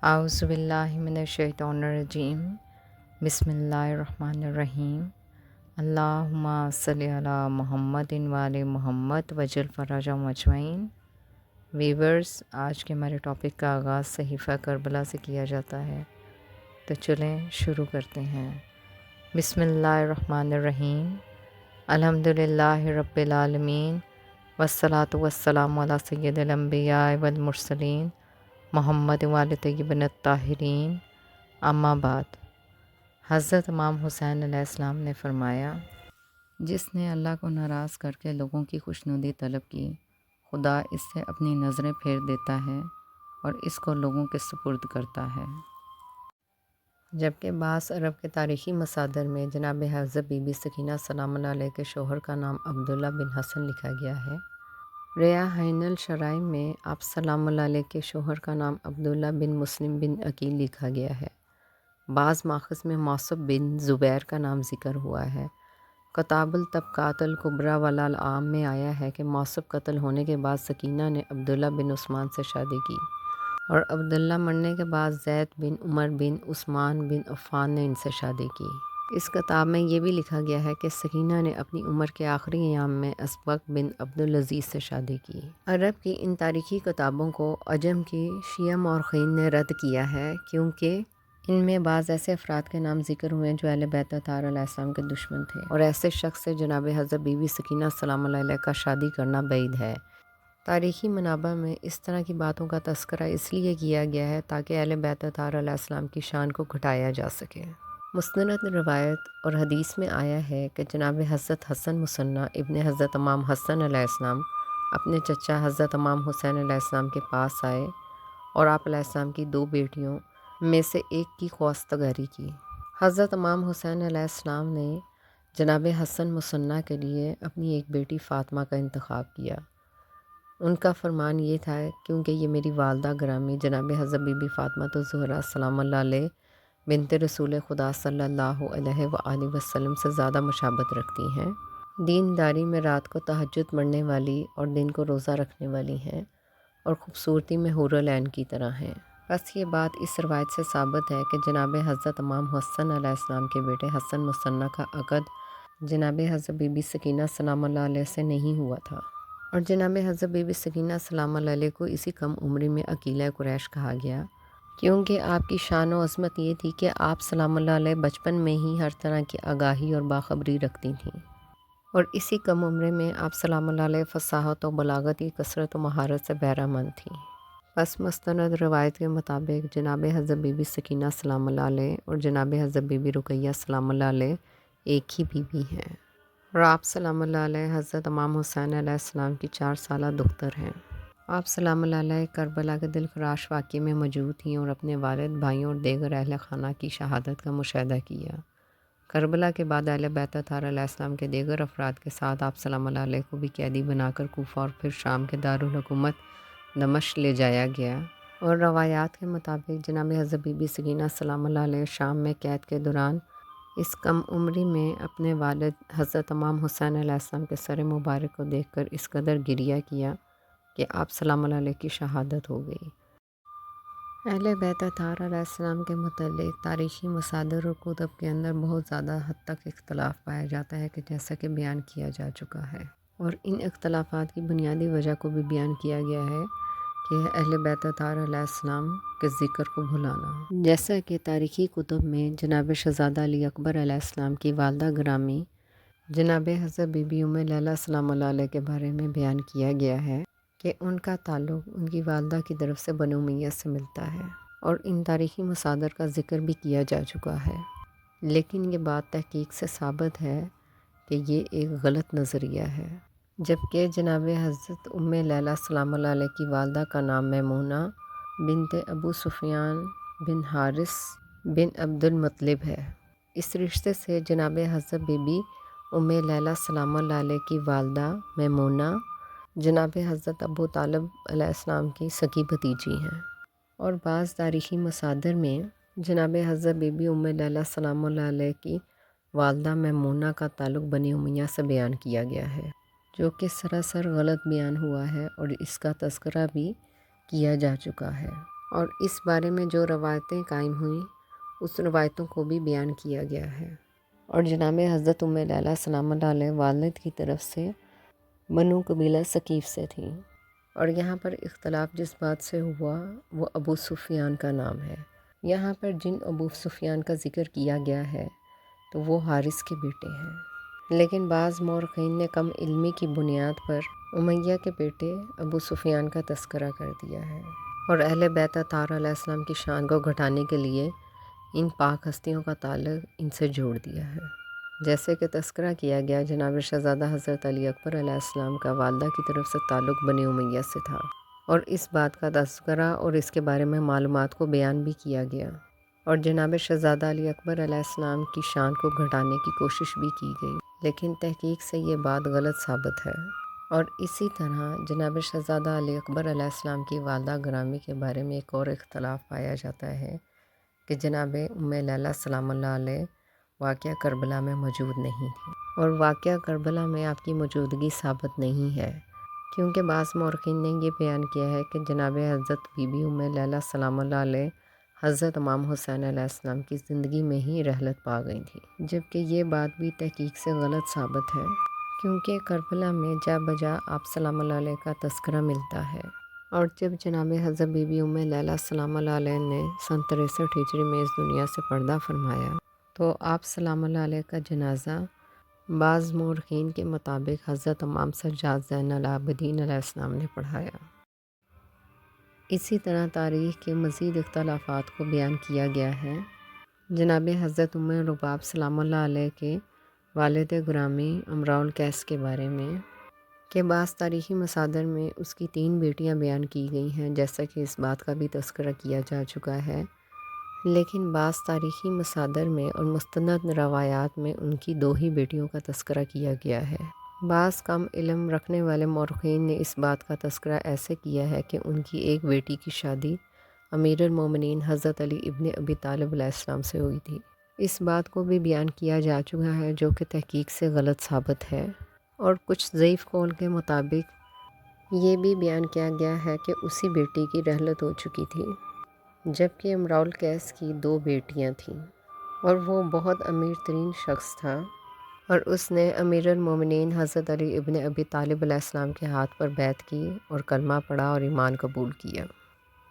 اعوذ باللہ من الشیطان الرجیم بسم اللہ الرحمن الرحیم اللہم صلی علی محمد وعلی محمد وجل فرجہم اجمعین۔ ویورز، آج کے ہمارے ٹاپک کا آغاز صحیفہ کربلا سے کیا جاتا ہے، تو چلیں شروع کرتے ہیں۔ بسم اللہ الرحمن الرحیم، الحمدللہ رب العالمین، والصلاة والسلام علی سید الانبیاء والمرسلین محمد وآل طیبین الطاہرین، اما بعد۔ حضرت امام حسین علیہ السلام نے فرمایا، جس نے اللہ کو ناراض کر کے لوگوں کی خوشنودی طلب کی، خدا اس سے اپنی نظریں پھیر دیتا ہے اور اس کو لوگوں کے سپرد کرتا ہے۔ جبکہ بعض عرب کے تاریخی مصادر میں جناب حضرت بی بی سکینہ سلام اللہ علیہ کے شوہر کا نام عبداللہ بن حسن لکھا گیا ہے۔ ریاحین الشرائع میں آپ سلام اللہ علیہ کے شوہر کا نام عبداللہ بن مسلم بن عقیل لکھا گیا ہے۔ بعض ماخذ میں موصف بن زبیر کا نام ذکر ہوا ہے۔ کتاب الطبقات الکبریٰ والعام میں آیا ہے کہ موصف قتل ہونے کے بعد سکینہ نے عبداللہ بن عثمان سے شادی کی، اور عبداللہ مرنے کے بعد زید بن عمر بن عثمان بن عفان نے ان سے شادی کی۔ اس کتاب میں یہ بھی لکھا گیا ہے کہ سکینہ نے اپنی عمر کے آخری ایام میں اسبق بن عبدالعزیز سے شادی کی۔ عرب کی ان تاریخی کتابوں کو عجم کی شیعہ مورخین نے رد کیا ہے، کیونکہ ان میں بعض ایسے افراد کے نام ذکر ہوئے ہیں جو اہل بیت اطہار علیہ السلام کے دشمن تھے، اور ایسے شخص سے جناب حضرت بی بی سکینہ سلام اللہ علیہ کا شادی کرنا بعید ہے۔ تاریخی منابع میں اس طرح کی باتوں کا تذکرہ اس لیے کیا گیا ہے تاکہ اہل بیت اطہار علیہ السلام کی شان کو گھٹایا جا سکے۔ مستند روایت اور حدیث میں آیا ہے کہ جناب حضرت حسن مثنی ابن حضرت امام حسن علیہ السلام اپنے چچا حضرت امام حسین علیہ السلام کے پاس آئے اور آپ علیہ السلام کی دو بیٹیوں میں سے ایک کی خواستگاری کی۔ حضرت امام حسین علیہ السلام نے جناب حسن مثنی کے لیے اپنی ایک بیٹی فاطمہ کا انتخاب کیا۔ ان کا فرمان یہ تھا، کیونکہ یہ میری والدہ گرامی جناب حضرت بی بی فاطمہ الزہرا سلام اللہ علیہ بنت رسول خدا صلی اللہ علیہ وآلہ وسلم سے زیادہ مشابہت رکھتی ہیں، دینداری میں رات کو تہجد پڑھنے والی اور دن کو روزہ رکھنے والی ہیں، اور خوبصورتی میں حور العین کی طرح ہیں۔ بس یہ بات اس روایت سے ثابت ہے کہ جناب حضرت امام حسن علیہ السلام کے بیٹے حسن مثنی کا عقد جناب حضرت بی بی سکینہ سلام اللہ علیہ سے نہیں ہوا تھا، اور جناب حضرت بی بی سکینہ سلام اللہ علیہ کو اسی کم عمری میں عقیلہ قریش کہا گیا، کیونکہ آپ کی شان و عظمت یہ تھی کہ آپ سلام اللہ علیہ بچپن میں ہی ہر طرح کی آگاہی اور باخبری رکھتی تھیں، اور اسی کم عمرے میں آپ سلام اللہ علیہ فصاحت و بلاغت کی کثرت و مہارت سے بہرہ مند تھیں۔ بس مستند روایت کے مطابق جناب حضرت بی بی سکینہ سلام اللہ علیہ اور جناب حضرت بی بی رقیہ سلام اللہ علیہ ایک ہی بیوی ہیں، اور آپ سلام اللہ علیہ حضرت امام حسین علیہ السلام کی 4 سالہ دختر ہیں۔ آپ سلام اللہ علیہ کربلا کے دلخراش واقعے میں موجود تھیں اور اپنے والد، بھائیوں اور دیگر اہل خانہ کی شہادت کا مشاہدہ کیا۔ کربلا کے بعد اہل بیت اطہار علیہ السلام کے دیگر افراد کے ساتھ آپ سلام اللہ علیہ کو بھی قیدی بنا کر کوفہ اور پھر شام کے دارالحکومت دمشق لے جایا گیا، اور روایات کے مطابق جناب حضرت بی بی سکینہ سلام اللہ علیہ شام میں قید کے دوران اس کم عمری میں اپنے والد حضرت امام حسین علیہ السلام کے سر مبارک کو دیکھ کر اس قدر گریہ کیا کہ آپ سلام اللہ علیہ کی شہادت ہو گئی۔ اہل بیت اطہار علیہ السلام کے متعلق تاریخی مصادر اور کتب کے اندر بہت زیادہ حد تک اختلاف پایا جاتا ہے، کہ جیسا کہ بیان کیا جا چکا ہے، اور ان اختلافات کی بنیادی وجہ کو بھی بیان کیا گیا ہے کہ اہل بیت اطہار علیہ السلام کے ذکر کو بھلانا۔ جیسا کہ تاریخی کتب میں جناب شہزادہ علی اکبر علیہ السلام کی والدہ گرامی جناب حضرت بی بی ام لیلہ سلام اللہ علیہ کے بارے میں بیان کیا گیا ہے کہ ان کا تعلق ان کی والدہ کی طرف سے بنو امیہ سے ملتا ہے، اور ان تاریخی مصادر کا ذکر بھی کیا جا چکا ہے، لیکن یہ بات تحقیق سے ثابت ہے کہ یہ ایک غلط نظریہ ہے۔ جبکہ جناب حضرت ام لیلہ سلام اللہ علیہ کی والدہ کا نام میمونہ بنت ابو سفیان بن حارث بن عبد المطلب ہے۔ اس رشتے سے جناب حضرت بی بی ام لیلہ سلام اللہ علیہ کی والدہ میمونہ جناب حضرت ابو طالب علیہ السلام کی سگی بھتیجی ہیں، اور بعض تاریخی مصادر میں جناب حضرت بی بی ام لیلہ سلام اللہ علیہ کی والدہ میمونہ کا تعلق بنی امیہ سے بیان کیا گیا ہے، جو کہ سراسر غلط بیان ہوا ہے، اور اس کا تذکرہ بھی کیا جا چکا ہے۔ اور اس بارے میں جو روایتیں قائم ہوئیں اس روایتوں کو بھی بیان کیا گیا ہے۔ اور جناب حضرت ام لیلہ سلام اللہ علیہ والد کی طرف سے بنو قبیلہ ثقیف سے تھیں، اور یہاں پر اختلاف جس بات سے ہوا وہ ابو سفیان کا نام ہے۔ یہاں پر جن ابو سفیان کا ذکر کیا گیا ہے تو وہ حارث کے بیٹے ہیں، لیکن بعض مورخین نے کم علمی کی بنیاد پر امیہ کے بیٹے ابو سفیان کا تذکرہ کر دیا ہے، اور اہل بیت اطہار علیہ السلام کی شان کو گھٹانے کے لیے ان پاک ہستیوں کا تعلق ان سے جوڑ دیا ہے۔ جیسے کہ تذکرہ کیا گیا جناب شہزادہ حضرت علی اکبر علیہ السلام کا والدہ کی طرف سے تعلق بنی امیہ سے تھا، اور اس بات کا تذکرہ اور اس کے بارے میں معلومات کو بیان بھی کیا گیا، اور جناب شہزادہ علی اکبر علیہ السلام کی شان کو گھٹانے کی کوشش بھی کی گئی، لیکن تحقیق سے یہ بات غلط ثابت ہے۔ اور اسی طرح جناب شہزادہ علی اکبر علیہ السلام کی والدہ گرامی کے بارے میں ایک اور اختلاف پایا جاتا ہے کہ جناب ام لیلہ سلام اللہ علیہ واقعہ کربلا میں موجود نہیں تھی، اور واقعہ کربلا میں آپ کی موجودگی ثابت نہیں ہے، کیونکہ بعض مورخین نے یہ بیان کیا ہے کہ جناب حضرت بی بی ام لیلہ سلام اللہ علیہ حضرت امام حسین علیہ السلام کی زندگی میں ہی رحلت پا گئی تھی، جبکہ یہ بات بھی تحقیق سے غلط ثابت ہے، کیونکہ کربلا میں جا بجا آپ سلام اللہ علیہ کا تذکرہ ملتا ہے، اور جب جناب حضرت بی بی ام لیلہ سلام اللہ علیہ نے سن 63 ہجری میں اس دنیا سے پردہ فرمایا تو آپ سلام اللہ علیہ کا جنازہ بعض مورخین کے مطابق حضرت امام سجاد زین العابدین علیہ السلام نے پڑھایا۔ اسی طرح تاریخ کے مزید اختلافات کو بیان کیا گیا ہے جناب حضرت ام رباب سلام اللہ علیہ کے والد گرامی امراء القیس کے بارے میں کہ بعض تاریخی مصادر میں اس کی 3 بیٹیاں بیان کی گئی ہیں، جیسا کہ اس بات کا بھی تذکرہ کیا جا چکا ہے، لیکن بعض تاریخی مصادر میں اور مستند روایات میں ان کی 2 ہی بیٹیوں کا تذکرہ کیا گیا ہے۔ بعض کم علم رکھنے والے مورخین نے اس بات کا تذکرہ ایسے کیا ہے کہ ان کی ایک بیٹی کی شادی امیر المومنین حضرت علی ابن ابی طالب علیہ السلام سے ہوئی تھی۔ اس بات کو بھی بیان کیا جا چکا ہے جو کہ تحقیق سے غلط ثابت ہے، اور کچھ ضعیف قول کے مطابق یہ بھی بیان کیا گیا ہے کہ اسی بیٹی کی رحلت ہو چکی تھی، جبکہ امراء القیس کی 2 بیٹیاں تھیں، اور وہ بہت امیر ترین شخص تھا، اور اس نے امیر المومنین حضرت علی ابن ابی طالب علیہ السلام کے ہاتھ پر بیعت کی اور کلمہ پڑھا اور ایمان قبول کیا،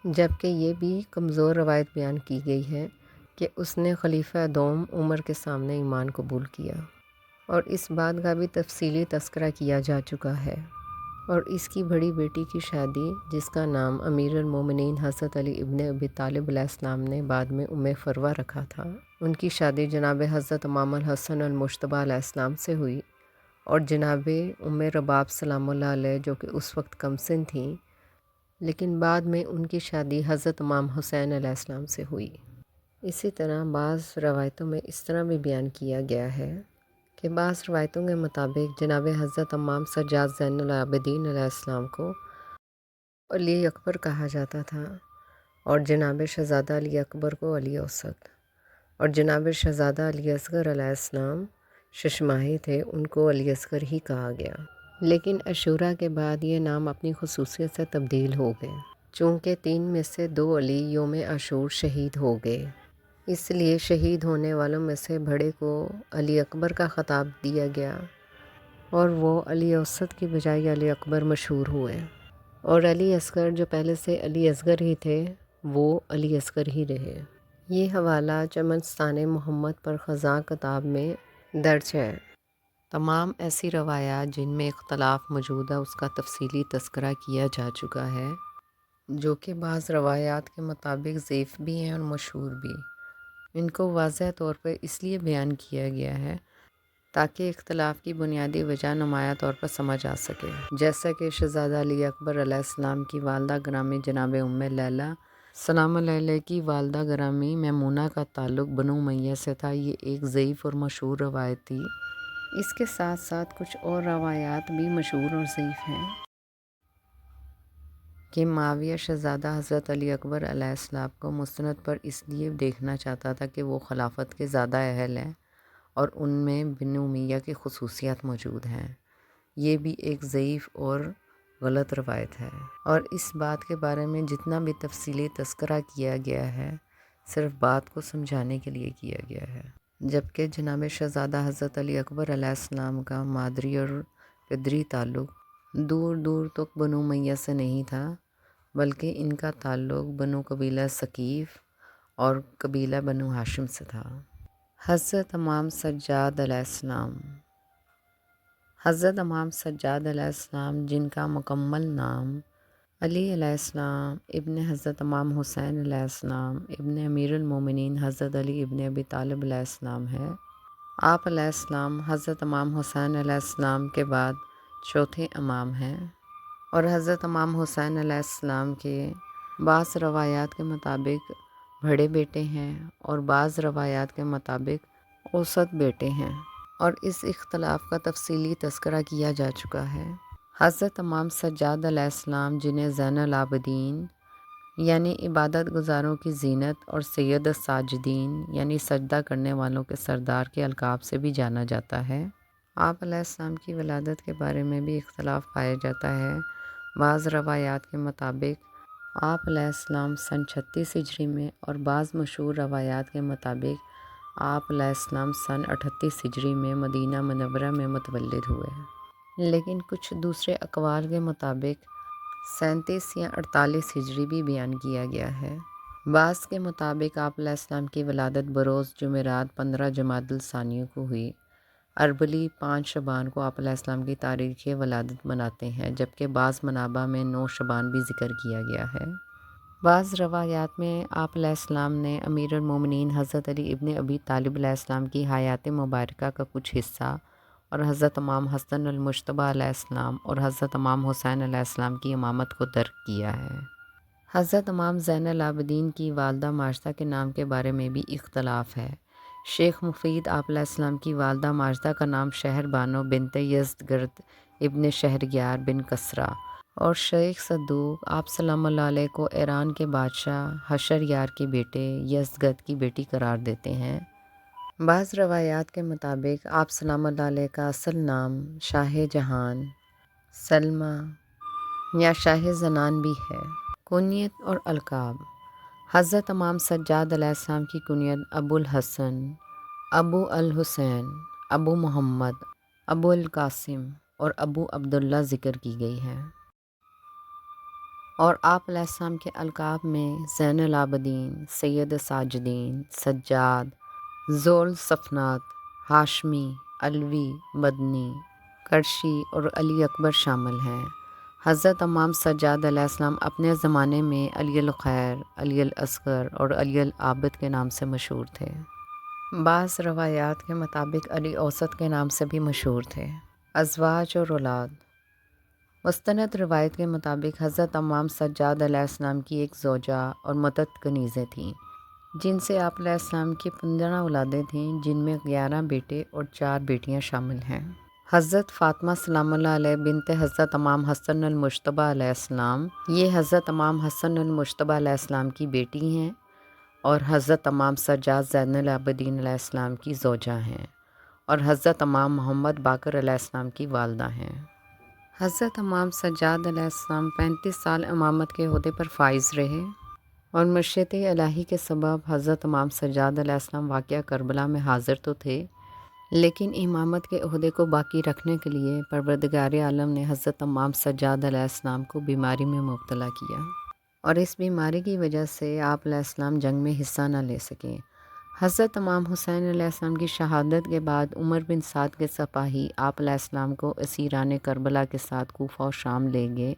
جبکہ یہ بھی کمزور روایت بیان کی گئی ہے کہ اس نے خلیفہ دوم عمر کے سامنے ایمان قبول کیا، اور اس بات کا بھی تفصیلی تذکرہ کیا جا چکا ہے، اور اس کی بڑی بیٹی کی شادی جس کا نام امیر المومنین حضرت علی ابن ابی طالب علیہ السلام نے بعد میں ام فروہ رکھا تھا، ان کی شادی جناب حضرت امام الحسن المجتبیٰ علیہ السلام سے ہوئی، اور جناب ام رباب سلام اللہ علیہ جو کہ اس وقت کم سن تھیں، لیکن بعد میں ان کی شادی حضرت امام حسین علیہ السلام سے ہوئی۔ اسی طرح بعض روایتوں میں اس طرح بھی بیان کیا گیا ہے کہ بعض روایتوں کے مطابق جناب حضرت امام سجاد زین العابدین علیہ السلام کو علی اکبر کہا جاتا تھا، اور جناب شہزادہ علی اکبر کو علی اوسط، اور جناب شہزادہ علی اصغر علیہ السلام ششماہی تھے، ان کو علی اصغر ہی کہا گیا، لیکن عاشورہ کے بعد یہ نام اپنی خصوصیت سے تبدیل ہو گئے، چونکہ 3 میں سے 2 علی یوم عاشور شہید ہو گئے، اس لیے شہید ہونے والوں میں سے بڑے کو علی اکبر کا خطاب دیا گیا، اور وہ علی اوسط کی بجائے علی اکبر مشہور ہوئے، اور علی اصغر جو پہلے سے علی اصغر ہی تھے وہ علی اصغر ہی رہے۔ یہ حوالہ چمنستان محمد پر خزاں کتاب میں درج ہے۔ تمام ایسی روایات جن میں اختلاف موجود ہے اس کا تفصیلی تذکرہ کیا جا چکا ہے، جو کہ بعض روایات کے مطابق ضعیف بھی ہیں اور مشہور بھی۔ ان کو واضح طور پر اس لیے بیان کیا گیا ہے تاکہ اختلاف کی بنیادی وجہ نمایاں طور پر سمجھ آ سکے، جیسا کہ شہزادہ علی اکبر علیہ السلام کی والدہ گرامی جناب ام لیلہ سلام اللہ علیہ کی والدہ گرامی میمونہ کا تعلق بنو امیہ سے تھا، یہ ایک ضعیف اور مشہور روایت تھی۔ اس کے ساتھ ساتھ کچھ اور روایات بھی مشہور اور ضعیف ہیں کہ معاویہ شہزادہ حضرت علی اکبر علیہ السلام کو مستند پر اس لیے دیکھنا چاہتا تھا کہ وہ خلافت کے زیادہ اہل ہیں اور ان میں بنو امیہ کی خصوصیات موجود ہیں، یہ بھی ایک ضعیف اور غلط روایت ہے، اور اس بات کے بارے میں جتنا بھی تفصیلی تذکرہ کیا گیا ہے صرف بات کو سمجھانے کے لیے کیا گیا ہے، جبکہ جناب شہزادہ حضرت علی اکبر علیہ السلام کا مادری اور پدری تعلق دور دور تک بنو امیہ سے نہیں تھا، بلکہ ان کا تعلق بنو قبیلہ ثقیف اور قبیلہ بنو ہاشم سے تھا۔ حضرت امام سجاد علیہ السلام حضرت امام سجاد علیہ السلام، جن کا مکمل نام علی علیہ السلام ابن حضرت امام حسین علیہ السلام ابن امیر المومنین حضرت علی ابن ابی طالب علیہ السلام ہے، آپ علیہ السلام حضرت امام حسین علیہ السلام کے بعد چوتھے امام ہیں، اور حضرت امام حسین علیہ السلام کے بعض روایات کے مطابق بڑے بیٹے ہیں اور بعض روایات کے مطابق اوسط بیٹے ہیں، اور اس اختلاف کا تفصیلی تذکرہ کیا جا چکا ہے۔ حضرت امام سجاد علیہ السلام، جنہیں زین العابدین یعنی عبادت گزاروں کی زینت اور سید الساجدین یعنی سجدہ کرنے والوں کے سردار کے القاب سے بھی جانا جاتا ہے، آپ علیہ السلام کی ولادت کے بارے میں بھی اختلاف پایا جاتا ہے۔ بعض روایات کے مطابق آپ علیہ السلام سن 36 ہجری میں، اور بعض مشہور روایات کے مطابق آپ علیہ السلام سن 38 ہجری میں مدینہ منورہ میں متولد ہوئے، لیکن کچھ دوسرے اقوال کے مطابق 37 یا 48 ہجری بھی بیان کیا گیا ہے۔ بعض کے مطابق آپ علیہ السلام کی ولادت بروز جمعرات 15 جمادی الثانی کو ہوئی، اربلی 5 شعبان کو آپ علیہ السلام کی تاریخ ولادت مناتے ہیں، جبکہ بعض منابع میں 9 شعبان بھی ذکر کیا گیا ہے۔ بعض روایات میں آپ علیہ السلام نے امیر المومنین حضرت علی ابن ابی طالب علیہ السلام کی حیات مبارکہ کا کچھ حصہ اور حضرت امام حسن المجتبیٰ علیہ السلام اور حضرت امام حسین علیہ السلام کی امامت کو درک کیا ہے۔ حضرت امام زین العابدین کی والدہ ماجدہ کے نام کے بارے میں بھی اختلاف ہے۔ شیخ مفید آپ علیہ السلام کی والدہ ماجدہ کا نام شہر بانو بنت یزدگرد ابن شہریار بن کسرا، اور شیخ صدوق آپ سلام اللہ علیہ کو ایران کے بادشاہ حشریار کے بیٹے یزدگرد کی بیٹی قرار دیتے ہیں۔ بعض روایات کے مطابق آپ سلام اللہ علیہ کا اصل نام شاہ جہان، سلمہ یا شاہ زنان بھی ہے۔ کنیت اور القاب: حضرت امام سجاد علیہ السلام کی کنیت ابو الحسن، ابو الحسین، ابو محمد، ابو القاسم اور ابو عبداللہ ذکر کی گئی ہے، اور آپ علیہ السلام کے القاب میں زین العابدین، سید ساجدین، سجاد، ذو الصفنات، ہاشمی، علوی، مدنی، قرشی اور علی اکبر شامل ہیں۔ حضرت امام سجاد علیہ السلام اپنے زمانے میں علی الخیر، علی الاصغر اور علی العابد کے نام سے مشہور تھے۔ بعض روایات کے مطابق علی اوسط کے نام سے بھی مشہور تھے۔ ازواج اور اولاد: مستند روایت کے مطابق حضرت امام سجاد علیہ السلام کی ایک زوجہ اور متعدد کنیزیں تھیں، جن سے آپ علیہ السلام کی 15 اولادیں تھیں، جن میں 11 بیٹے اور 4 بیٹیاں شامل ہیں۔ حضرت فاطمہ سلام اللہ علیہ بنت حضرت امام حسن المجتبیٰ علیہ السلام، یہ حضرت امام حسن المجتبیٰ علیہ السلام کی بیٹی ہیں اور حضرت امام سجاد زین العابدین علیہ السلام کی زوجہ ہیں، اور حضرت امام محمد باقر علیہ السلام کی والدہ ہیں۔ حضرت امام سجاد علیہ السلام 35 سال امامت کے عہدے پر فائز رہے، اور مشیت الہی کے سبب حضرت امام سجاد علیہ السلام واقعہ کربلا میں حاضر تو تھے، لیکن امامت کے عہدے کو باقی رکھنے کے لیے پروردگار عالم نے حضرت امام سجاد علیہ السلام کو بیماری میں مبتلا کیا، اور اس بیماری کی وجہ سے آپ علیہ السلام جنگ میں حصہ نہ لے سکے۔ حضرت امام حسین علیہ السلام کی شہادت کے بعد عمر بن سعد کے سپاہی آپ علیہ السلام کو اسیران کربلا کے ساتھ کوفہ اور شام لے گئے۔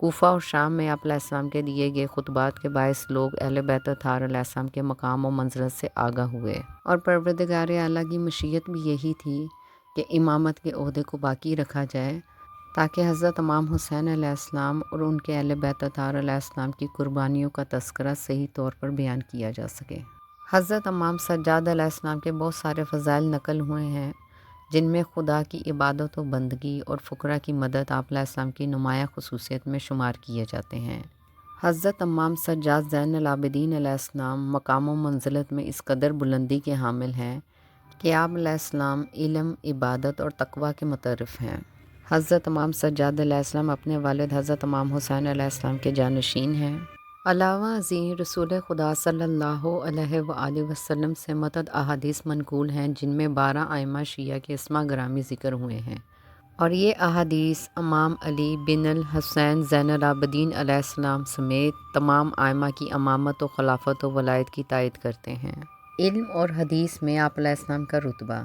کوفہ اور شام میں آپ علیہ السلام کے دیے گئے خطبات کے باعث لوگ اہل بیت اطہار علیہ السلام کے مقام و منزلت سے آگاہ ہوئے، اور پروردگار اعلیٰ کی مشیت بھی یہی تھی کہ امامت کے عہدے کو باقی رکھا جائے، تاکہ حضرت امام حسین علیہ السلام اور ان کے اہل بیت اطہار علیہ السلام کی قربانیوں کا تذکرہ صحیح طور پر بیان کیا جا سکے۔ حضرت امام سجاد علیہ السلام کے بہت سارے فضائل نقل ہوئے ہیں، جن میں خدا کی عبادت و بندگی اور فقراء کی مدد آپ علیہ السلام کی نمایاں خصوصیت میں شمار کیے جاتے ہیں۔ حضرت امام سجاد زین العابدین علیہ السلام مقام و منزلت میں اس قدر بلندی کے حامل ہیں کہ آپ علیہ السلام علم، عبادت اور تقویٰ کے متعارف ہیں۔ حضرت امام سجاد علیہ السلام اپنے والد حضرت امام حسین علیہ السلام کے جانشین ہیں۔ علاوہ ازیں رسول خدا صلی اللہ علیہ وآلہ وسلم سے متعدد احادیث منقول ہیں، جن میں 12 ائمہ شیعہ کے اسماء گرامی ذکر ہوئے ہیں، اور یہ احادیث امام علی بن الحسین زین العابدین علیہ السلام سمیت تمام ائمہ کی امامت و خلافت و ولایت کی تائید کرتے ہیں۔ علم اور حدیث میں آپ علیہ السلام کا رتبہ۔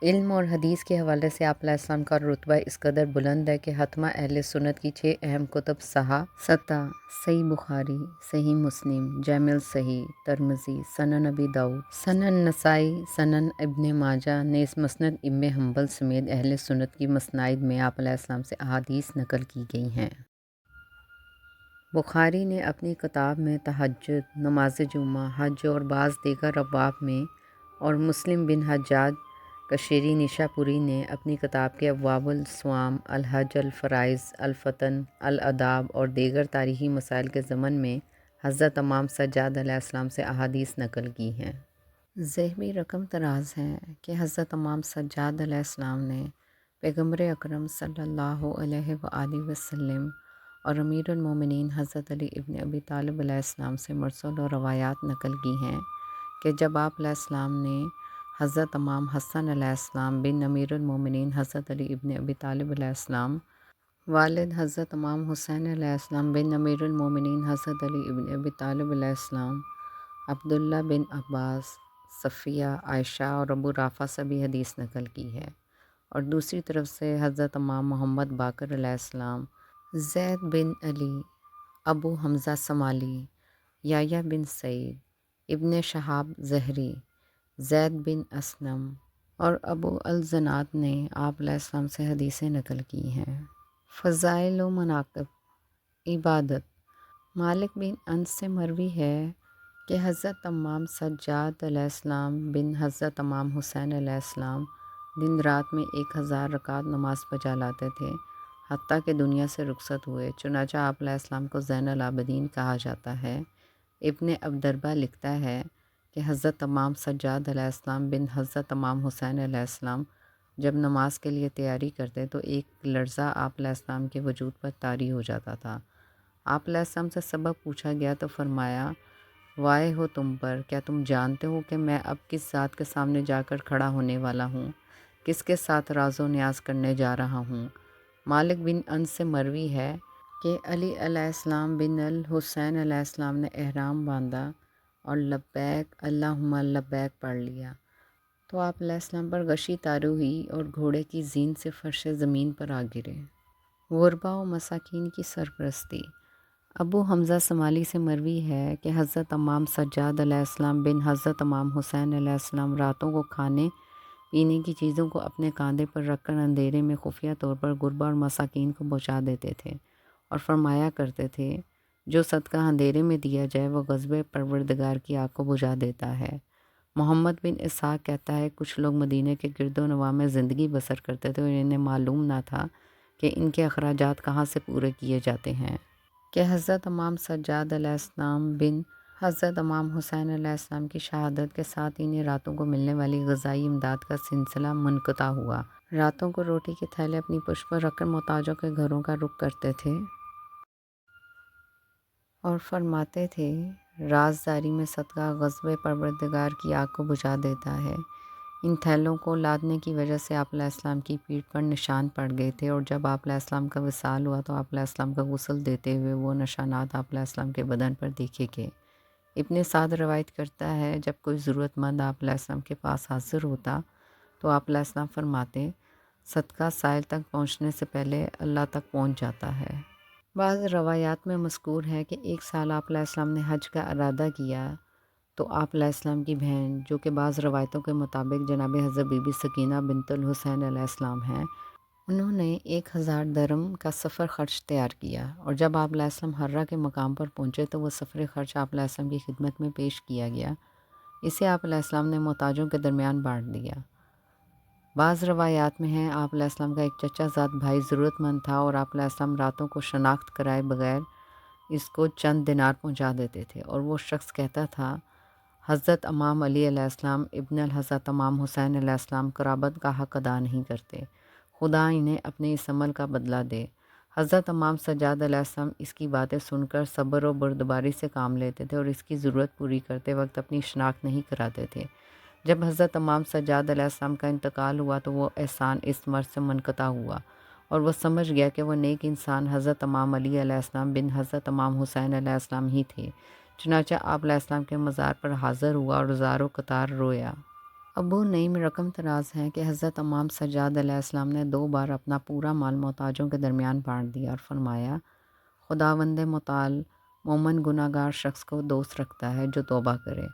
علم اور حدیث کے حوالے سے آپ علیہ السلام کا رتبہ اس قدر بلند ہے کہ حتمیٰ اہل سنت کی 6 اہم کتب ستہ، صحیح بخاری، صحیح مسلم، جامع الصحیح، ترمذی، سنن ابی داؤد، سنن نسائی، سنن ابن ماجہ، نیز مسند ابن حنبل سمیت اہل سنت کی مسانید میں آپ علیہ السلام سے احادیث نقل کی گئی ہیں۔ بخاری نے اپنی کتاب میں تہجد، نماز جمعہ، حج اور بعض دیگر ابواب میں، اور مسلم بن حجاج قشیری نیشاپوری نے اپنی کتاب کے ابواب الصوم، الحج، الفرائض، الفتن، الآداب اور دیگر تاریخی مسائل کے ضمن میں حضرت امام سجاد علیہ السلام سے احادیث نقل کی ہیں۔ ذہبی رقم طراز ہے کہ حضرت امام سجاد علیہ السلام نے پیغمبر اکرم صلی اللہ علیہ وآلہ وسلم اور امیر المومنین حضرت علی ابن ابی طالب علیہ السلام سے مرسل و روایات نقل کی ہیں کہ جب آپ علیہ السلام نے حضرت امام حسن علیہ السلام بن امیر المومنین حضرت علی ابن ابی طالب علیہ السلام، والد حضرت امام حسین علیہ السلام بن امیر المومنین حضرت علی ابن ابی طالب علیہ السلام، عبداللہ بن عباس، صفیہ، عائشہ اور ابو رافع سے بھی حدیث نقل کی ہے، اور دوسری طرف سے حضرت امام محمد باقر علیہ السلام، زید بن علی، ابو حمزہ سمالی، یحییٰ بن سعید، ابن شہاب زہری، زید بن اسلم اور ابو الزناد نے آپ علیہ السلام سے حدیثیں نقل کی ہیں۔ فضائل و مناقب عبادت۔ مالک بن انس سے مروی ہے کہ حضرت امام سجاد علیہ السلام بن حضرت امام حسین علیہ السلام دن رات میں 1000 رکعت نماز بجا لاتے تھے، حتیٰ کہ دنیا سے رخصت ہوئے۔ چنانچہ آپ علیہ السلام کو زین العابدین کہا جاتا ہے۔ ابن عبدالبر لکھتا ہے کہ حضرت امام سجاد علیہ السلام بن حضرت امام حسین علیہ السلام جب نماز کے لیے تیاری کرتے تو ایک لرزہ آپ علیہ السلام کے وجود پر طاری ہو جاتا تھا۔ آپ علیہ السلام سے سبب پوچھا گیا تو فرمایا، وائے ہو تم پر، کیا تم جانتے ہو کہ میں اب کس ذات کے سامنے جا کر کھڑا ہونے والا ہوں، کس کے ساتھ راز و نیاز کرنے جا رہا ہوں؟ مالک بن انس سے مروی ہے کہ علی علیہ السلام بن الحسین علیہ السلام نے احرام باندھا اور لبیک اللہم لبیک پڑھ لیا تو آپ علیہ السلام پر غشی طاری ہوئی اور گھوڑے کی زین سے فرش زمین پر آ گرے۔ غربا و مساکین کی سرپرستی۔ ابو حمزہ سمالی سے مروی ہے کہ حضرت امام سجاد علیہ السلام بن حضرت امام حسین علیہ السلام راتوں کو کھانے پینے کی چیزوں کو اپنے کاندھے پر رکھ کر اندھیرے میں خفیہ طور پر غربا اور مساکین کو پہنچا دیتے تھے، اور فرمایا کرتے تھے، جو صدقہ اندھیرے میں دیا جائے وہ غضب پروردگار کی آگ کو بجھا دیتا ہے۔ محمد بن اسحاق کہتا ہے، کچھ لوگ مدینہ کے گرد و نواح میں زندگی بسر کرتے تھے اور انہیں معلوم نہ تھا کہ ان کے اخراجات کہاں سے پورے کیے جاتے ہیں، کہ حضرت امام سجاد علیہ السلام بن حضرت امام حسین علیہ السلام کی شہادت کے ساتھ انہیں راتوں کو ملنے والی غذائی امداد کا سلسلہ منقطع ہوا۔ راتوں کو روٹی کے تھیلے اپنی پشت پر رکھ کر محتاجوں کے گھروں کا رخ کرتے تھے اور فرماتے تھے، رازداری میں صدقہ غضب پروردگار کی آگ کو بجھا دیتا ہے۔ ان تھیلوں کو لادنے کی وجہ سے آپ علیہ السلام کی پیٹھ پر نشان پڑ گئے تھے، اور جب آپ علیہ السلام کا وصال ہوا تو آپ علیہ السلام کا غسل دیتے ہوئے وہ نشانات آپ علیہ السلام کے بدن پر دیکھے گئے۔ ابن سعد روایت کرتا ہے، جب کوئی ضرورت مند آپ علیہ السلام کے پاس حاضر ہوتا تو آپ علیہ السلام فرماتے، صدقہ سائل تک پہنچنے سے پہلے اللہ تک پہنچ جاتا ہے۔ بعض روایات میں مذکور ہے کہ ایک سال آپ علیہ السلام نے حج کا ارادہ کیا تو آپ علیہ السلام کی بہن، جو کہ بعض روایتوں کے مطابق جناب حضرت بی بی سکینہ بنت الحسین علیہ السلام ہیں، انہوں نے 1000 درم کا سفر خرچ تیار کیا، اور جب آپ علیہ السلام حرہ کے مقام پر پہنچے تو وہ سفر خرچ آپ علیہ السلام کی خدمت میں پیش کیا گیا۔ اسے آپ علیہ السلام نے محتاجوں کے درمیان بانٹ دیا۔ بعض روایات میں ہیں، آپ علیہ السلام کا ایک چچا زاد بھائی ضرورت مند تھا اور آپ علیہ السلام راتوں کو شناخت کرائے بغیر اس کو چند دینار پہنچا دیتے تھے، اور وہ شخص کہتا تھا، حضرت امام علی علیہ السلام ابن الحضرت امام حسین علیہ السلام قرابت کا حق ادا نہیں کرتے، خدا انہیں اپنے اس عمل کا بدلہ دے۔ حضرت امام سجاد علیہ السلام اس کی باتیں سن کر صبر و بردباری سے کام لیتے تھے اور اس کی ضرورت پوری کرتے وقت اپنی شناخت نہیں کراتے تھے۔ جب حضرت امام سجاد علیہ السلام کا انتقال ہوا تو وہ احسان اس مرض سے منقطع ہوا اور وہ سمجھ گیا کہ وہ نیک انسان حضرت امام علی علیہ السلام بن حضرت امام حسین علیہ السلام ہی تھے۔ چنانچہ آپ علیہ السلام کے مزار پر حاضر ہوا اور زار و قطار رویا۔ ابو نعیم رقم طراز ہے کہ حضرت امام سجاد علیہ السلام نے 2 بار اپنا پورا مال محتاجوں کے درمیان بانٹ دیا اور فرمایا، خداوند متعال مومن گناہ گار شخص کو دوست رکھتا ہے جو توبہ کرے۔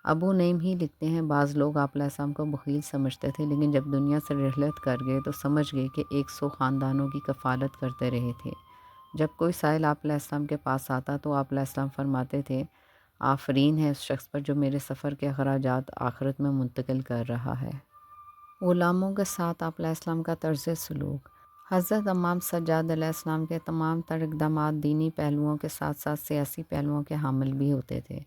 ابو نعیم ہی لکھتے ہیں، بعض لوگ آپ علیہ السلام کو بخیل سمجھتے تھے، لیکن جب دنیا سے رحلت کر گئے تو سمجھ گئے کہ 100 خاندانوں کی کفالت کرتے رہے تھے۔ جب کوئی سائل آپ علیہ السلام کے پاس آتا تو آپ علیہ السلام فرماتے تھے، آفرین ہے اس شخص پر جو میرے سفر کے اخراجات آخرت میں منتقل کر رہا ہے۔ غلاموں کے ساتھ آپ علیہ السلام کا طرز سلوک۔ حضرت امام سجاد علیہ السلام کے تمام تر اقدامات دینی پہلوؤں کے ساتھ ساتھ سیاسی پہلوؤں کے حامل بھی ہوتے تھے،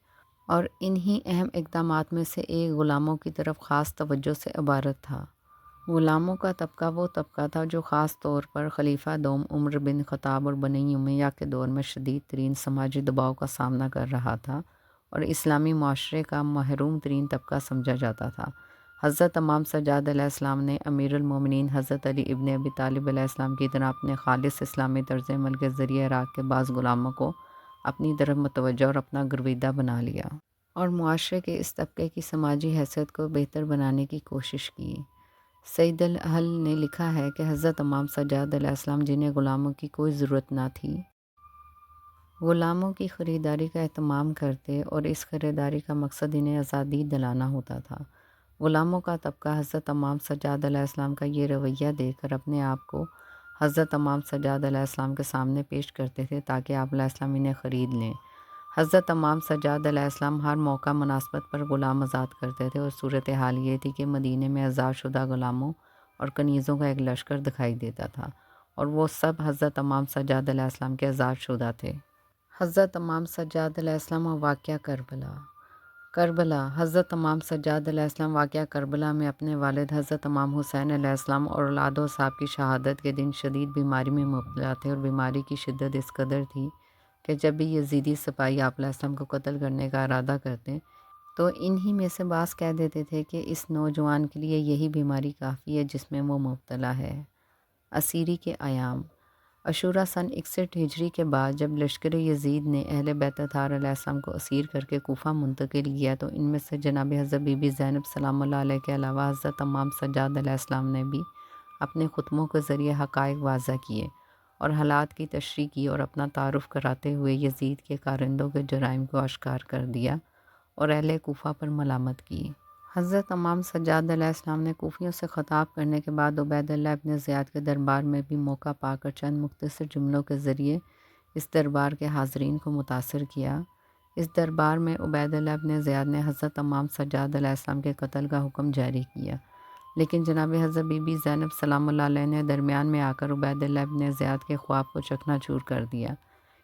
اور انہی اہم اقدامات میں سے ایک غلاموں کی طرف خاص توجہ سے عبارت تھا۔ غلاموں کا طبقہ وہ طبقہ تھا جو خاص طور پر خلیفہ دوم عمر بن خطاب اور بنی امیہ کے دور میں شدید ترین سماجی دباؤ کا سامنا کر رہا تھا اور اسلامی معاشرے کا محروم ترین طبقہ سمجھا جاتا تھا۔ حضرت امام سجاد علیہ السلام نے امیر المومنین حضرت علی ابن ابی طالب علیہ السلام کی طرح اپنے خالص اسلامی طرز عمل کے ذریعے عراق کے بعض غلاموں کو اپنی طرف متوجہ اور اپنا گرویدہ بنا لیا اور معاشرے کے اس طبقے کی سماجی حیثیت کو بہتر بنانے کی کوشش کی۔ سید الاہل نے لکھا ہے کہ حضرت امام سجاد علیہ السلام جنہیں غلاموں کی کوئی ضرورت نہ تھی، غلاموں کی خریداری کا اہتمام کرتے اور اس خریداری کا مقصد انہیں آزادی دلانا ہوتا تھا۔ غلاموں کا طبقہ حضرت امام سجاد علیہ السلام کا یہ رویہ دیکھ کر اپنے آپ کو حضرت امام سجاد علیہ السلام کے سامنے پیش کرتے تھے تاکہ آپ علیہ السلام انہیں خرید لیں۔ حضرت امام سجاد علیہ السلام ہر موقع مناسبت پر غلام آزاد کرتے تھے اور صورتحال یہ تھی کہ مدینے میں آزاد شدہ غلاموں اور کنیزوں کا ایک لشکر دکھائی دیتا تھا اور وہ سب حضرت امام سجاد علیہ السلام کے آزاد شدہ تھے۔ حضرت امام سجاد علیہ السلام و واقعہ کربلا۔ حضرت امام سجاد علیہ السلام واقعہ کربلا میں اپنے والد حضرت امام حسین علیہ السلام اور اولاد و اصحاب کی شہادت کے دن شدید بیماری میں مبتلا تھے اور بیماری کی شدت اس قدر تھی کہ جب بھی یزیدی سپاہی آپ علیہ السلام کو قتل کرنے کا ارادہ کرتے تو انہی میں سے بعض کہہ دیتے تھے کہ اس نوجوان کے لیے یہی بیماری کافی ہے جس میں وہ مبتلا ہے۔ اسیری کے ایام۔ عاشوراء سن 61 ہجری کے بعد جب لشکر یزید نے اہل بیت اطہار علیہ السلام کو اسیر کر کے کوفہ منتقل کیا تو ان میں سے جناب حضرت بی بی زینب سلام اللہ علیہ کے علاوہ حضرت امام سجاد علیہ السلام نے بھی اپنے خطبوں کے ذریعے حقائق واضح کیے اور حالات کی تشریح کی اور اپنا تعارف کراتے ہوئے یزید کے کارندوں کے جرائم کو اشکار کر دیا اور اہل کوفہ پر ملامت کی۔ حضرت امام سجاد علیہ السلام نے کوفیوں سے خطاب کرنے کے بعد عبید اللہ ابن زیاد کے دربار میں بھی موقع پا کر چند مختصر جملوں کے ذریعے اس دربار کے حاضرین کو متاثر کیا۔ اس دربار میں عبید اللہ ابن زیاد نے حضرت امام سجاد علیہ السلام کے قتل کا حکم جاری کیا، لیکن جناب حضرت بی بی زینب سلام اللہ علیہ نے درمیان میں آ کر عبید اللہ ابن زیاد کے خواب کو چکنا چور کر دیا۔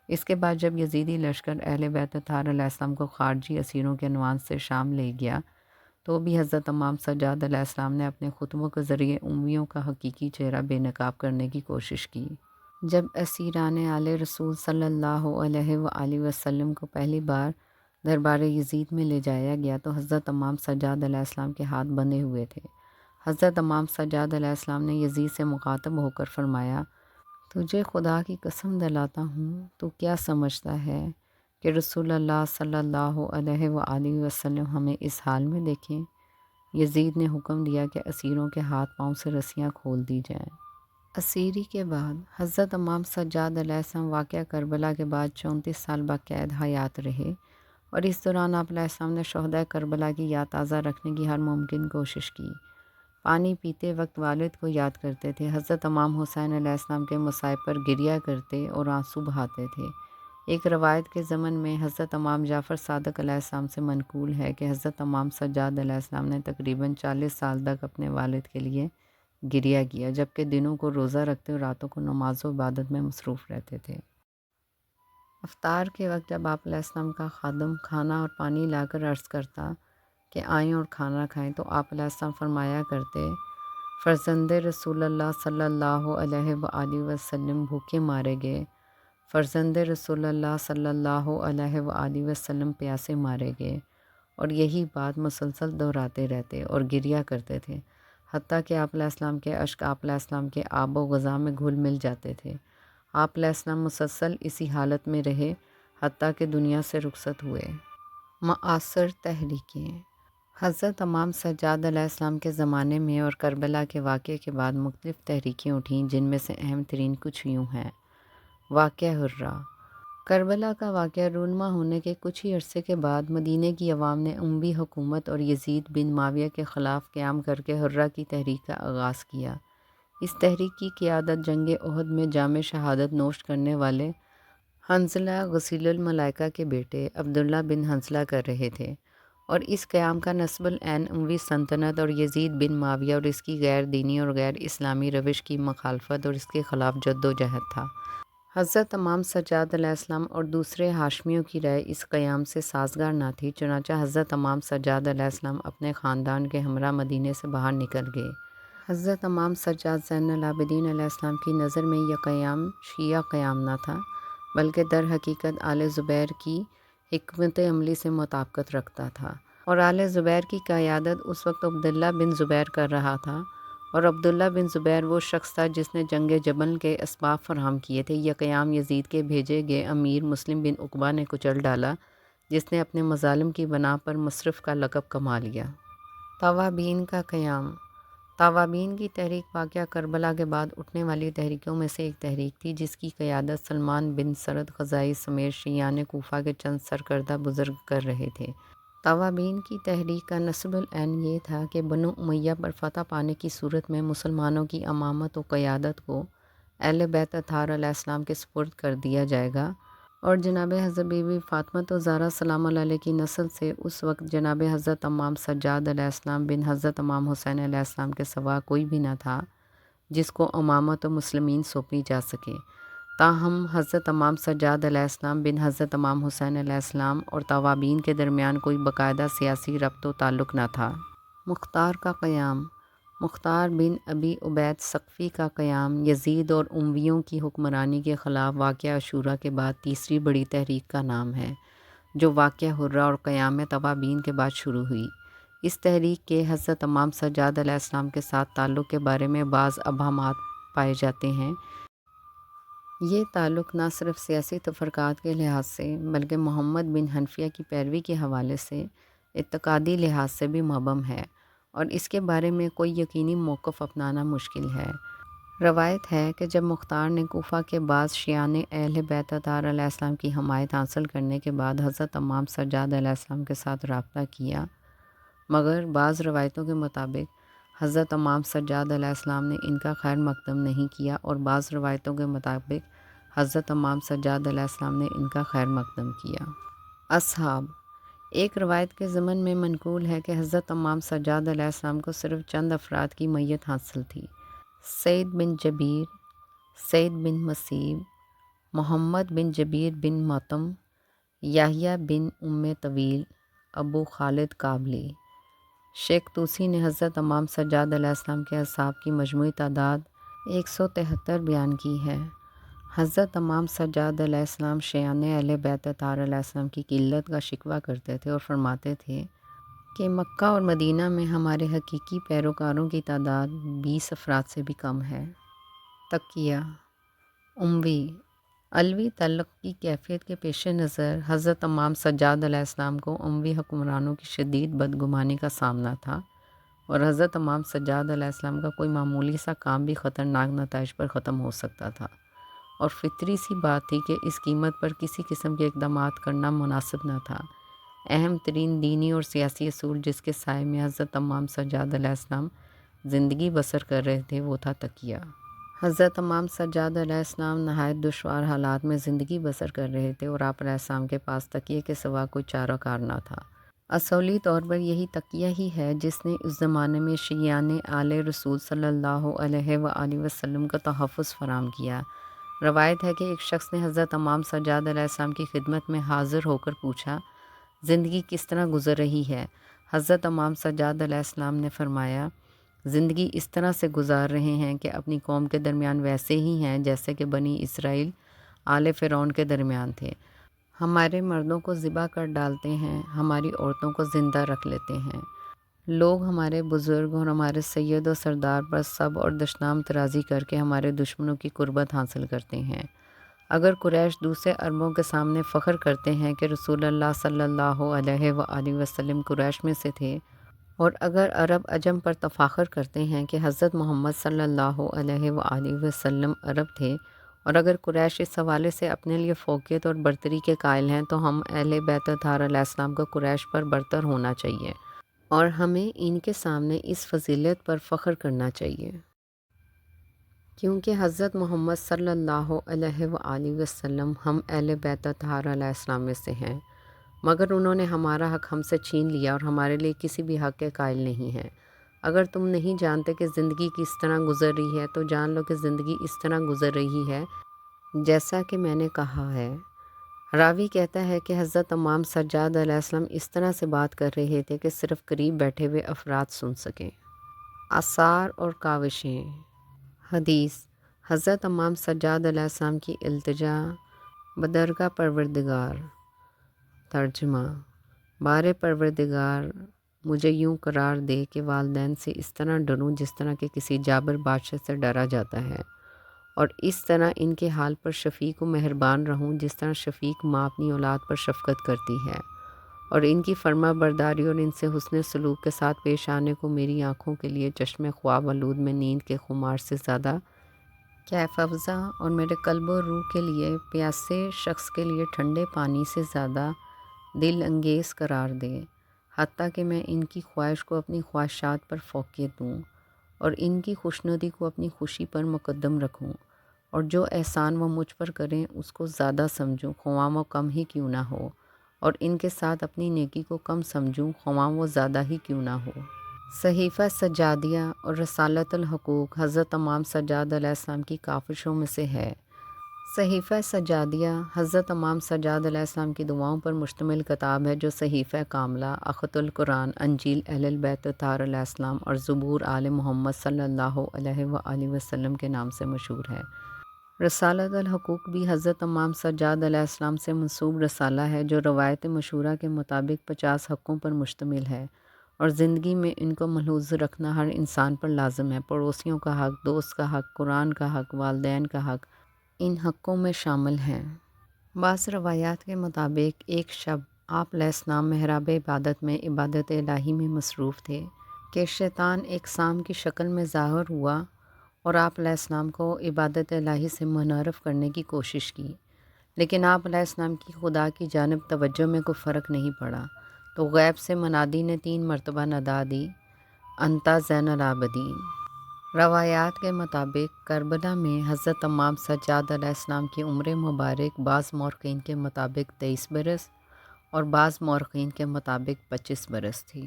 اس کے بعد جب یزیدی لشکر اہل بیت اطہار علیہ السلام کو خارجی اسیروں کے عنوان سے شام لے گیا تو بھی حضرت امام سجاد علیہ السلام نے اپنے خطبوں کے ذریعے امویوں کا حقیقی چہرہ بے نقاب کرنے کی کوشش کی۔ جب اسیران آل رسول صلی اللہ علیہ وآلہ وسلم کو پہلی بار دربار یزید میں لے جایا گیا تو حضرت امام سجاد علیہ السلام کے ہاتھ بندھے ہوئے تھے۔ حضرت امام سجاد علیہ السلام نے یزید سے مخاطب ہو کر فرمایا، تجھے خدا کی قسم دلاتا ہوں تو کیا سمجھتا ہے کہ رسول اللہ صلی اللہ علیہ وآلہ وسلم ہمیں اس حال میں دیکھیں؟ یزید نے حکم دیا کہ اسیروں کے ہاتھ پاؤں سے رسیاں کھول دی جائیں۔ اسیری کے بعد حضرت امام سجاد علیہ السلام واقعہ کربلا کے بعد 34 سال باقید حیات رہے اور اس دوران آپ علیہ السلام نے شہداء کربلا کی یاد تازہ رکھنے کی ہر ممکن کوشش کی۔ پانی پیتے وقت والد کو یاد کرتے تھے، حضرت امام حسین علیہ السلام کے مصائب پر گریہ کرتے اور آنسو بہاتے تھے۔ ایک روایت کے ضمن میں حضرت امام جعفر صادق علیہ السلام سے منقول ہے کہ حضرت امام سجاد علیہ السلام نے تقریباً 40 سال تک اپنے والد کے لیے گریہ کیا، جبکہ دنوں کو روزہ رکھتے اور راتوں کو نماز و عبادت میں مصروف رہتے تھے۔ افطار کے وقت جب آپ علیہ السلام کا خادم کھانا اور پانی لا کر عرض کرتا کہ آئیں اور کھانا کھائیں تو آپ علیہ السلام فرمایا کرتے، فرزند رسول اللہ صلی اللہ علیہ وآلہ وسلم بھوکے مارے گئے، فرزند رسول اللہ صلی اللہ علیہ وآلہ وسلم پیاسے مارے گئے، اور یہی بات مسلسل دہراتے رہتے اور گریہ کرتے تھے، حتیٰ کہ آپ علیہ السلام کے اشک آپ علیہ السلام کے آب و غذا میں گھل مل جاتے تھے۔ آپ علیہ السلام مسلسل اسی حالت میں رہے حتیٰ کہ دنیا سے رخصت ہوئے۔ معاصر تحریکیں۔ حضرت امام سجاد علیہ السلام کے زمانے میں اور کربلا کے واقعے کے بعد مختلف تحریکیں اٹھیں، جن میں سے اہم ترین کچھ یوں ہیں۔ واقعہ حرہ۔ کربلا کا واقعہ رونما ہونے کے کچھ ہی عرصے کے بعد مدینہ کی عوام نے اموی حکومت اور یزید بن معاویہ کے خلاف قیام کر کے حرہ کی تحریک کا آغاز کیا۔ اس تحریک کی قیادت جنگ احد میں جام شہادت نوش کرنے والے حنظلہ غسیل الملائکہ کے بیٹے عبداللہ بن حنظلہ کر رہے تھے، اور اس قیام کا نصب العین اموی سلطنت اور یزید بن معاویہ اور اس کی غیر دینی اور غیر اسلامی روش کی مخالفت اور اس کے خلاف جد و جہد تھا۔ حضرت امام سجاد علیہ السلام اور دوسرے ہاشمیوں کی رائے اس قیام سے سازگار نہ تھی، چنانچہ حضرت امام سجاد علیہ السلام اپنے خاندان کے ہمراہ مدینے سے باہر نکل گئے۔ حضرت امام سجاد زین العابدین علیہ السلام کی نظر میں یہ قیام شیعہ قیام نہ تھا، بلکہ در حقیقت آل زبیر کی حکمت عملی سے مطابقت رکھتا تھا، اور آل زبیر کی قیادت اس وقت عبداللہ بن زبیر کر رہا تھا، اور عبداللہ بن زبیر وہ شخص تھا جس نے جنگ جمل کے اسباب فراہم کیے تھے۔ یہ قیام یزید کے بھیجے گئے امیر مسلم بن عقبہ نے کچل ڈالا، جس نے اپنے مظالم کی بنا پر مصرف کا لقب کما لیا۔ توابین کا قیام۔ توابین کی تحریک واقعہ کربلا کے بعد اٹھنے والی تحریکوں میں سے ایک تحریک تھی، جس کی قیادت سلمان بن سرد خزاعی سمیت شیعان کوفہ کے چند سرکردہ بزرگ کر رہے تھے۔ توابین کی تحریک کا نصب العین یہ تھا کہ بنو امیہ پر فتح پانے کی صورت میں مسلمانوں کی امامت و قیادت کو اہل بیت اطہار علیہ السلام کے سپرد کر دیا جائے گا، اور جناب حضرت بی بی فاطمہ الزہرا سلام اللہ علیہ کی نسل سے اس وقت جناب حضرت امام سجاد علیہ السلام بن حضرت امام حسین علیہ السلام کے سوا کوئی بھی نہ تھا جس کو امامت و مسلمین سونپی جا سکے۔ تاہم حضرت امام سجاد علیہ السلام بن حضرت امام حسین علیہ السلام اور توابین کے درمیان کوئی باقاعدہ سیاسی ربط و تعلق نہ تھا۔ مختار کا قیام۔ مختار بن ابی عبید ثقفی کا قیام یزید اور امویوں کی حکمرانی کے خلاف واقعہ عاشوراء کے بعد تیسری بڑی تحریک کا نام ہے، جو واقعہ حرہ اور قیام توابین کے بعد شروع ہوئی۔ اس تحریک کے حضرت امام سجاد علیہ السلام کے ساتھ تعلق کے بارے میں بعض ابہامات پائے جاتے ہیں۔ یہ تعلق نہ صرف سیاسی تفرقات کے لحاظ سے بلکہ محمد بن حنفیہ کی پیروی کے حوالے سے اعتقادی لحاظ سے بھی مبہم ہے، اور اس کے بارے میں کوئی یقینی موقف اپنانا مشکل ہے۔ روایت ہے کہ جب مختار نے کوفہ کے بعض شیعان اہل بیت اطہار علیہ السلام کی حمایت حاصل کرنے کے بعد حضرت امام سجاد علیہ السلام کے ساتھ رابطہ کیا، مگر بعض روایتوں کے مطابق حضرت امام سجاد علیہ السلام نے ان کا خیر مقدم نہیں کیا، اور بعض روایتوں کے مطابق حضرت امام سجاد علیہ السلام نے ان کا خیر مقدم کیا۔ اصحاب۔ ایک روایت کے ضمن میں منقول ہے کہ حضرت امام سجاد علیہ السلام کو صرف چند افراد کی میت حاصل تھی: سعید بن جبیر، سعید بن مسیب، محمد بن جبیر بن مطعم، یحییٰ بن طویل، ابو خالد کابلی۔ شیخ طوسی نے حضرت امام سجاد علیہ السلام کے اصحاب کی مجموعی تعداد 173 بیان کی ہے۔ حضرت امام سجاد علیہ السلام شیعان اہل بیت اطہار علیہ السلام کی قلت کا شکوہ کرتے تھے اور فرماتے تھے کہ مکہ اور مدینہ میں ہمارے حقیقی پیروکاروں کی تعداد 20 افراد سے بھی کم ہے۔ تقیہ۔ اموی۔ علوی تعلق کی کیفیت کے پیش نظر حضرت امام سجاد علیہ السلام کو اموی حکمرانوں کی شدید بدگمانی کا سامنا تھا، اور حضرت امام سجاد علیہ السلام کا کوئی معمولی سا کام بھی خطرناک نتائج پر ختم ہو سکتا تھا، اور فطری سی بات تھی کہ اس قیمت پر کسی قسم کے اقدامات کرنا مناسب نہ تھا۔ اہم ترین دینی اور سیاسی اصول جس کے سائے میں حضرت امام سجاد علیہ السلام زندگی بسر کر رہے تھے وہ تھا تقیہ۔ حضرت امام سجاد علیہ السلام نہایت دشوار حالات میں زندگی بسر کر رہے تھے، اور آپ علیہ السلام کے پاس تقیہ کے سوا کوئی چارہ کار نہ تھا۔ اصولی طور پر یہی تقیہ ہی ہے جس نے اس زمانے میں شیعان آل رسول صلی اللہ علیہ وآلہ وسلم کا تحفظ فراہم کیا۔ روایت ہے کہ ایک شخص نے حضرت امام سجاد علیہ السلام کی خدمت میں حاضر ہو کر پوچھا، زندگی کس طرح گزر رہی ہے؟ حضرت امام سجاد علیہ السلام نے فرمایا، زندگی اس طرح سے گزار رہے ہیں کہ اپنی قوم کے درمیان ویسے ہی ہیں جیسے کہ بنی اسرائیل آل فرعون کے درمیان تھے۔ ہمارے مردوں کو ذبح کر ڈالتے ہیں، ہماری عورتوں کو زندہ رکھ لیتے ہیں۔ لوگ ہمارے بزرگ اور ہمارے سید و سردار پر سب اور دشنام ترازی کر کے ہمارے دشمنوں کی قربت حاصل کرتے ہیں۔ اگر قریش دوسرے عربوں کے سامنے فخر کرتے ہیں کہ رسول اللہ صلی اللہ علیہ وآلہ وسلم قریش میں سے تھے، اور اگر عرب عجم پر تفاخر کرتے ہیں کہ حضرت محمد صلی اللہ علیہ وآلہ وسلم عرب تھے، اور اگر قریش اس حوالے سے اپنے لیے فوقیت اور برتری کے قائل ہیں، تو ہم اہل بیت اطہار علیہ السلام کو قریش پر برتر ہونا چاہیے اور ہمیں ان کے سامنے اس فضیلت پر فخر کرنا چاہیے، کیونکہ حضرت محمد صلی اللہ علیہ وآلہ وسلم ہم اہل بیت اطہار علیہ السلام میں سے ہیں، مگر انہوں نے ہمارا حق ہم سے چھین لیا اور ہمارے لیے کسی بھی حق کے قائل نہیں ہیں۔ اگر تم نہیں جانتے کہ زندگی کس طرح گزر رہی ہے تو جان لو کہ زندگی اس طرح گزر رہی ہے جیسا کہ میں نے کہا ہے۔ راوی کہتا ہے کہ حضرت امام سجاد علیہ السلام اس طرح سے بات کر رہے تھے کہ صرف قریب بیٹھے ہوئے افراد سن سکیں۔ آثار اور کاوشیں۔ حدیث: حضرت امام سجاد علیہ السلام کی التجا بدرگاہ پروردگار۔ ترجمہ: بارے پروردگار، مجھے یوں قرار دے کہ والدین سے اس طرح ڈروں جس طرح کہ کسی جابر بادشاہ سے ڈرا جاتا ہے، اور اس طرح ان کے حال پر شفیق و مہربان رہوں جس طرح شفیق ماں اپنی اولاد پر شفقت کرتی ہے، اور ان کی فرما برداری اور ان سے حسن سلوک کے ساتھ پیش آنے کو میری آنکھوں کے لیے چشم خواب آلود میں نیند کے خمار سے زیادہ کیف افزا، اور میرے قلب و روح کے لیے پیاسے شخص کے لیے ٹھنڈے پانی سے زیادہ دل انگیز قرار دے، حتیٰ کہ میں ان کی خواہش کو اپنی خواہشات پر فوقیت دوں اور ان کی خوشنودی کو اپنی خوشی پر مقدم رکھوں، اور جو احسان وہ مجھ پر کریں اس کو زیادہ سمجھوں خواہ وہ کم ہی کیوں نہ ہو، اور ان کے ساتھ اپنی نیکی کو کم سمجھوں خواہ وہ زیادہ ہی کیوں نہ ہو۔ صحیفہ سجادیہ اور رسالۃ الحقوق حضرت امام سجاد علیہ السلام کی کاوشوں میں سے ہے۔ صحیفہ سجادیہ حضرت امام سجاد علیہ السلام کی دعاؤں پر مشتمل کتاب ہے جو صحیفہ کاملہ، اخت القرآن، انجیل اہل البیت اطہار علیہ السلام اور زبور آل محمد صلی اللہ علیہ وآلہ وسلم کے نام سے مشہور ہے۔ رسالۃ الحقوق بھی حضرت امام سجاد علیہ السلام سے منسوب رسالہ ہے جو روایت مشہورہ کے مطابق 50 حقوں پر مشتمل ہے، اور زندگی میں ان کو ملحوظ رکھنا ہر انسان پر لازم ہے۔ پڑوسیوں کا حق، دوست کا حق، قرآن کا حق، والدین کا حق ان حقوں میں شامل ہیں۔ بعض روایات کے مطابق ایک شب آپ علیہ السلام محراب عبادت میں عبادت الہی میں مصروف تھے کہ شیطان ایک سام کی شکل میں ظاہر ہوا اور آپ علیہ السلام کو عبادت الہی سے منحرف کرنے کی کوشش کی، لیکن آپ علیہ السلام کی خدا کی جانب توجہ میں کوئی فرق نہیں پڑا، تو غیب سے منادی نے 3 مرتبہ ندا دی، انتا زین العابدین۔ روایات کے مطابق کربلا میں حضرت امام سجاد علیہ السلام کی عمر مبارک بعض مورخین کے مطابق 23 برس اور بعض مورخین کے مطابق 25 برس تھی۔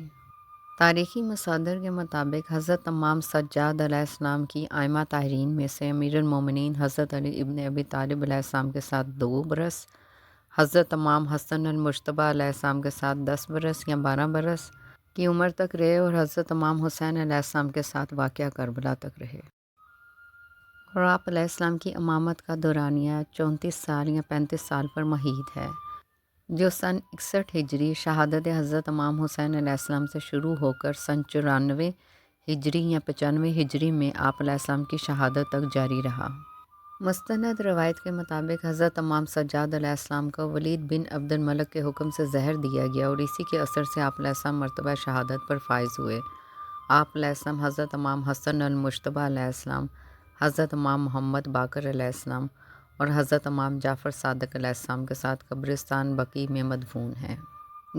تاریخی مصادر کے مطابق حضرت امام سجاد علیہ السلام کی ائمہ طاہرین میں سے امیر المومنین حضرت علی ابن ابی طالب علیہ السلام کے ساتھ 2 برس، حضرت امام حسن المجتبیٰ علیہ السلام کے ساتھ 10 برس یا 12 برس کی عمر تک رہے، اور حضرت امام حسین علیہ السلام کے ساتھ واقعہ کربلا تک رہے، اور آپ علیہ السلام کی امامت کا دورانیہ 34 سال یا 35 سال پر محیط ہے، جو سن 61 ہجری شہادت حضرت امام حسین علیہ السلام سے شروع ہو کر سن 94 ہجری یا 95 ہجری میں آپ علیہ السلام کی شہادت تک جاری رہا۔ مستند روایت کے مطابق حضرت امام سجاد علیہ السلام کو ولید بن عبد الملک کے حکم سے زہر دیا گیا، اور اسی کے اثر سے آپ علیہ السلام مرتبہ شہادت پر فائز ہوئے۔ آپ علیہ السلام حضرت امام حسن المجتبیٰ علیہ السلام، حضرت امام محمد باقر علیہ السلام اور حضرت امام جعفر صادق علیہ السلام کے ساتھ قبرستان بقیع میں مدفون ہیں۔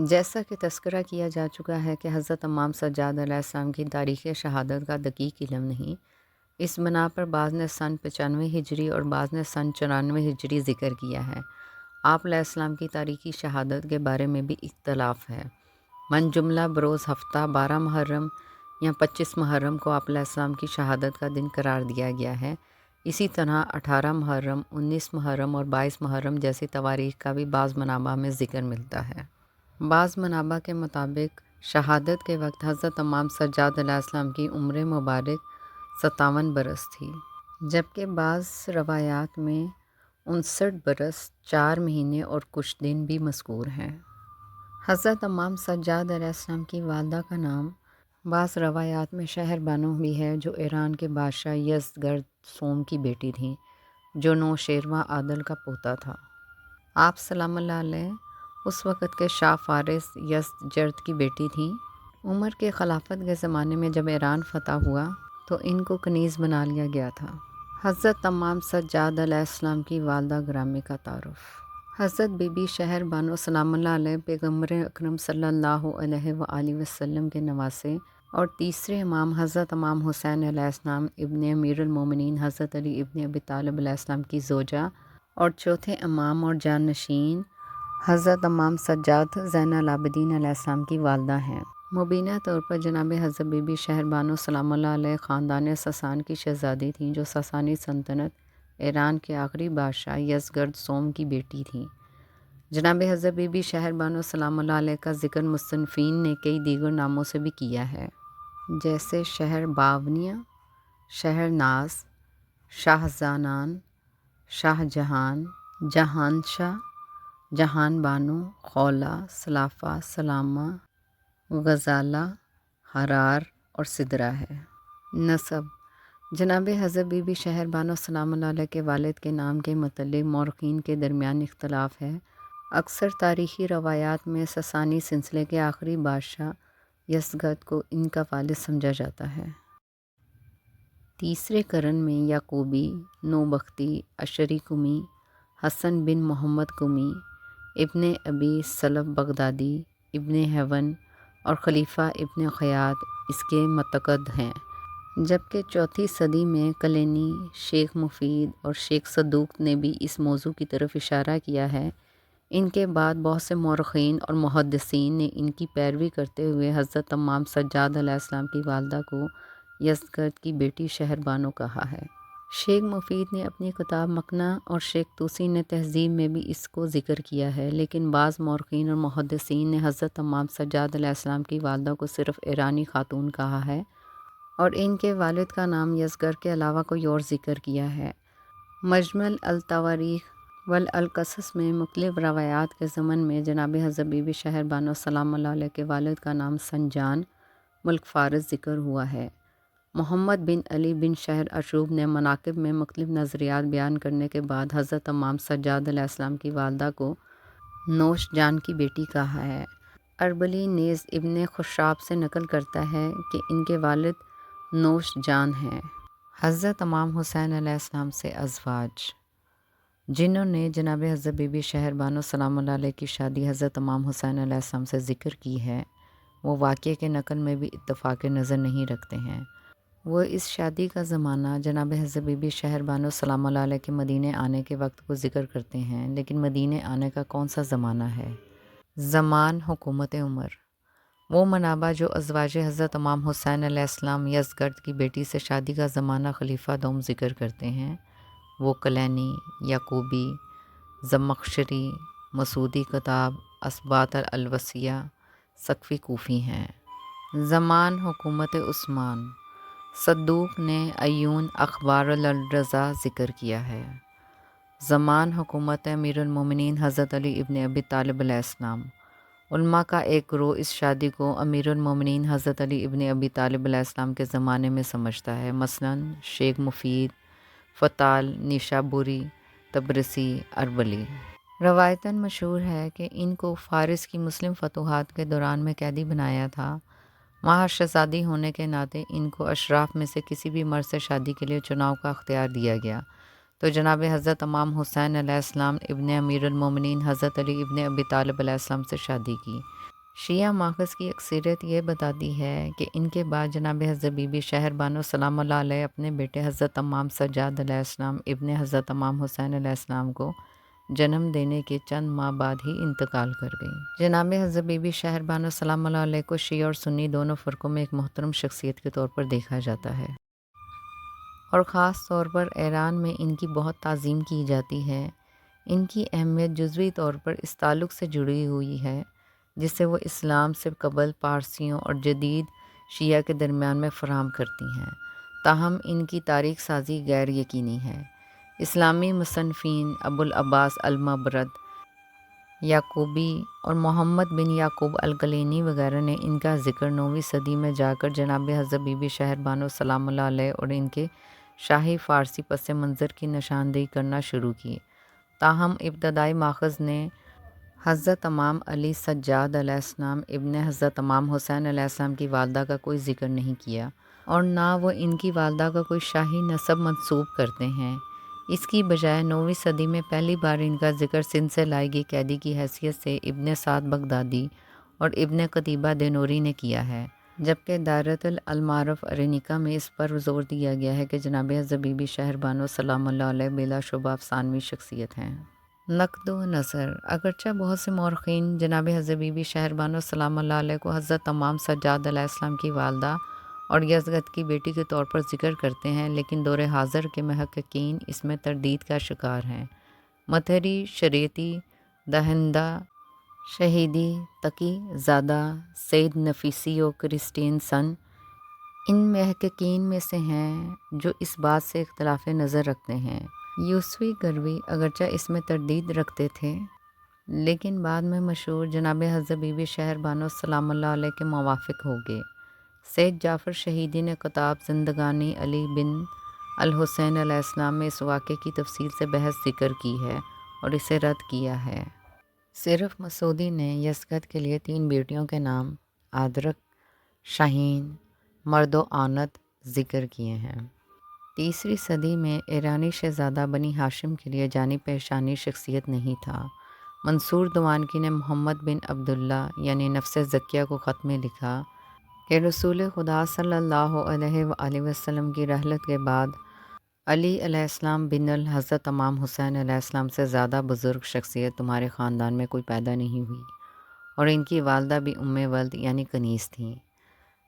جیسا کہ تذکرہ کیا جا چکا ہے کہ حضرت امام سجاد علیہ السلام کی تاریخ شہادت کا دقیق علم نہیں، اس بنا پر بعض نے سن 95 ہجری اور بعض نے سن 94 ہجری ذکر کیا ہے۔ آپ علیہ السلام کی تاریخی شہادت کے بارے میں بھی اختلاف ہے۔ من جملہ بروز ہفتہ 12 محرم یا 25 محرم کو آپ علیہ السلام کی شہادت کا دن قرار دیا گیا ہے۔ اسی طرح 18 محرم، 19 محرم اور 22 محرم جیسی تواریخ کا بھی بعض منابع میں ذکر ملتا ہے۔ بعض منابع کے مطابق شہادت کے وقت حضرت امام سجاد علیہ السلام کی عمر مبارک 57 برس تھی، جبکہ بعض روایات میں 59 برس 4 مہینے اور کچھ دن بھی مذکور ہیں۔ حضرت امام سجاد علیہ السلام کی والدہ کا نام بعض روایات میں شہر بانو بھی ہے، جو ایران کے بادشاہ یزدگرد سوم کی بیٹی تھیں، جو نوشیروان عادل کا پوتا تھا۔ آپ سلام اللہ علیہ اس وقت کے شاہ فارس یزدجرد کی بیٹی تھیں۔ عمر کے خلافت کے زمانے میں جب ایران فتح ہوا تو ان کو کنیز بنا لیا گیا تھا۔ حضرت امام سجاد علیہ السلام کی والدہ گرامی کا تعارف۔ حضرت بی بی شہر بانو سلام اللہ علیہ پیغمبر اکرم صلی اللہ علیہ وآلہ وسلم کے نواسے اور تیسرے امام حضرت امام حسین علیہ السلام ابن امیر المومنین حضرت علی ابن ابی طالب علیہ السلام کی زوجہ اور چوتھے امام اور جانشین حضرت امام سجاد زین العابدین علیہ السلام کی والدہ ہیں۔ مبینہ طور پر جناب حضرت بی بی شہر بانو سلام اللہ علیہ خاندان ساسان کی شہزادی تھیں، جو ساسانی سلطنت ایران کے آخری بادشاہ یزدگرد سوم کی بیٹی تھیں۔ جناب حضرت بی بی شہر بانو سلام اللہ علیہ کا ذکر مصنفین نے کئی دیگر ناموں سے بھی کیا ہے، جیسے شہر باونیہ، شہر ناز، شاہ زانان، شاہ جہان، جہان شاہ، جہان بانو، خولہ، سلافہ، سلامہ، غزالہ، حرار اور سدرہ ہے۔ نسب: جناب حضرت بی بی شہر بانو سلام اللہ علیہ کے والد کے نام کے متعلق مورخین کے درمیان اختلاف ہے۔ اکثر تاریخی روایات میں ساسانی سلسلے کے آخری بادشاہ یزدگرد کو ان کا والد سمجھا جاتا ہے۔ تیسرے قرن میں یعقوبی، نوبختی، اشری قمی، حسن بن محمد قمی، ابن ابی سلف بغدادی، ابن ہیون اور خلیفہ ابن خیاط اس کے معتقد ہیں، جبکہ چوتھی صدی میں کلینی، شیخ مفید اور شیخ صدوق نے بھی اس موضوع کی طرف اشارہ کیا ہے۔ ان کے بعد بہت سے مورخین اور محدثین نے ان کی پیروی کرتے ہوئے حضرت امام سجاد علیہ السلام کی والدہ کو یزدگرد کی بیٹی شہر بانو کہا ہے۔ شیخ مفید نے اپنی کتاب مقنع اور شیخ طوسی نے تہذیب میں بھی اس کو ذکر کیا ہے، لیکن بعض مورخین اور محدثین نے حضرت امام سجاد علیہ السلام کی والدہ کو صرف ایرانی خاتون کہا ہے اور ان کے والد کا نام یزدگرد کے علاوہ کوئی اور ذکر کیا ہے۔ مجمع التواریخ والقصص میں مختلف روایات کے ضمن میں جناب حضرت بی بی شہر بانو سلام اللہ علیہ کے والد کا نام سنجان، ملک فارس ذکر ہوا ہے۔ محمد بن علی بن شہر اشوب نے مناقب میں مختلف نظریات بیان کرنے کے بعد حضرت امام سجاد علیہ السلام کی والدہ کو نوش جان کی بیٹی کہا ہے۔ اربلی نیز ابن خشاب سے نقل کرتا ہے کہ ان کے والد نوش جان ہیں۔ حضرت امام حسین علیہ السلام سے ازواج، جنہوں نے جناب حضرت بی بی شہر بانو سلام اللہ علیہ کی شادی حضرت امام حسین علیہ السلام سے ذکر کی ہے، وہ واقعے کے نقل میں بھی اتفاق نظر نہیں رکھتے ہیں۔ وہ اس شادی کا زمانہ جناب حضرت بی بی شہر بانو سلام اللہ علیہ کے مدینے آنے کے وقت کو ذکر کرتے ہیں، لیکن مدینے آنے کا کون سا زمانہ ہے؟ زمان حکومت عمر: وہ منابع جو ازواج حضرت امام حسین علیہ السلام یزدگرد کی بیٹی سے شادی کا زمانہ خلیفہ دوم ذکر کرتے ہیں، وہ کلینی، یعقوبی، زمخشری، مسعودی کتاب، اثبات الوصیہ، سقفی کوفی ہیں۔ زمان حکومت عثمان: صدوق نے عیون اخبار الرضا ذکر کیا ہے۔ زمان حکومت امیر المومنین حضرت علی ابن ابی طالب علیہ السلام: علماء کا ایک گروہ اس شادی کو امیر المومنین حضرت علی ابن ابی طالب علیہ السلام کے زمانے میں سمجھتا ہے، مثلاً شیخ مفید، فتال، نیشابوری، تبرسی، اربلی۔ روایتاً مشہور ہے کہ ان کو فارس کی مسلم فتوحات کے دوران میں قیدی بنایا تھا۔ وہاں شہزادی ہونے کے ناطے ان کو اشراف میں سے کسی بھی مرد سے شادی کے لیے چناؤ کا اختیار دیا گیا، تو جناب حضرت امام حسین علیہ السلام ابن امیر المومنین حضرت علی ابن ابی طالب علیہ السلام سے شادی کی۔ شیعہ ماخذ کی اکثریت یہ بتاتی ہے کہ ان کے بعد جناب حضرت بی بی شہر بانو سلام اللہ علیہ اپنے بیٹے حضرت امام سجاد علیہ السلام ابن حضرت امام حسین علیہ السلام کو جنم دینے کے چند ماہ بعد ہی انتقال کر گئی۔ جناب حضرت بی بی شہر بانو سلام اللہ علیہ کو شیعہ اور سنی دونوں فرقوں میں ایک محترم شخصیت کے طور پر دیکھا جاتا ہے، اور خاص طور پر ایران میں ان کی بہت تعظیم کی جاتی ہے۔ ان کی اہمیت جزوی طور پر اس تعلق سے جڑی ہوئی ہے جسے وہ اسلام سے قبل پارسیوں اور جدید شیعہ کے درمیان میں فراہم کرتی ہیں، تاہم ان کی تاریخ سازی غیر یقینی ہے۔ اسلامی مصنفین ابوالعباس المبرد یعقوبی اور محمد بن یعقوب الکلینی وغیرہ نے ان کا ذکر 9ویں صدی میں جا کر جناب حضرت بی بی شہر بانو سلام اللہ علیہ اور ان کے شاہی فارسی پس منظر کی نشاندہی کرنا شروع کی، تاہم ابتدائی ماخذ نے حضرت امام علی سجاد علیہ السلام ابن حضرت امام حسین علیہ السلام کی والدہ کا کوئی ذکر نہیں کیا، اور نہ وہ ان کی والدہ کا کوئی شاہی نسب منسوب کرتے ہیں۔ اس کی بجائے 9ویں صدی میں پہلی بار ان کا ذکر سندھ سے لائی گئی قیدی کی حیثیت سے ابن سعد بغدادی اور ابن قتیبہ دینوری نے کیا ہے، جبکہ دائرۃ المعارف ارینیکا میں اس پر زور دیا گیا ہے کہ جناب حضرت بی بی شہر بانو سلام اللہ علیہ بلا شبہ افسانوی شخصیت ہیں۔ نقد و نظر: اگرچہ بہت سے مورخین جناب حضرت بی بی شہر بانو سلام اللہ علیہ کو حضرت امام سجاد علیہ السلام کی والدہ اور یزغد کی بیٹی کے طور پر ذکر کرتے ہیں، لیکن دور حاضر کے محققین اس میں تردید کا شکار ہیں۔ مطہری، شریعتی، دہندہ، شہیدی، تقی زادہ، سید نفیسی و کرسٹینسن ان محققین میں سے ہیں جو اس بات سے اختلاف نظر رکھتے ہیں۔ یوسفی گروی اگرچہ اس میں تردید رکھتے تھے، لیکن بعد میں مشہور جناب حضرت بی بی شہر بانو سلام اللہ علیہ کے موافق ہو گئے۔ سید جعفر شہیدی نے کتاب زندگانی علی بن الحسین علیہ السلام میں اس واقعے کی تفصیل سے بحث ذکر کی ہے اور اسے رد کیا ہے۔ صرف مسعودی نے یزغد کے لیے 3 بیٹیوں کے نام آدرک، شاہین، مرد و آنت ذکر کیے ہیں۔ 3 صدی میں ایرانی شہزادہ بنی ہاشم کے لیے جانی پہچانی شخصیت نہیں تھا۔ منصور دوانکی نے محمد بن عبداللہ یعنی نفس زکیہ کو خط میں لکھا کہ رسول خدا صلی اللہ علیہ وآلہ وسلم کی رحلت کے بعد علی علیہ السلام بن الحضرت امام حسین علیہ السلام سے زیادہ بزرگ شخصیت تمہارے خاندان میں کوئی پیدا نہیں ہوئی، اور ان کی والدہ بھی ولد یعنی کنیز تھیں۔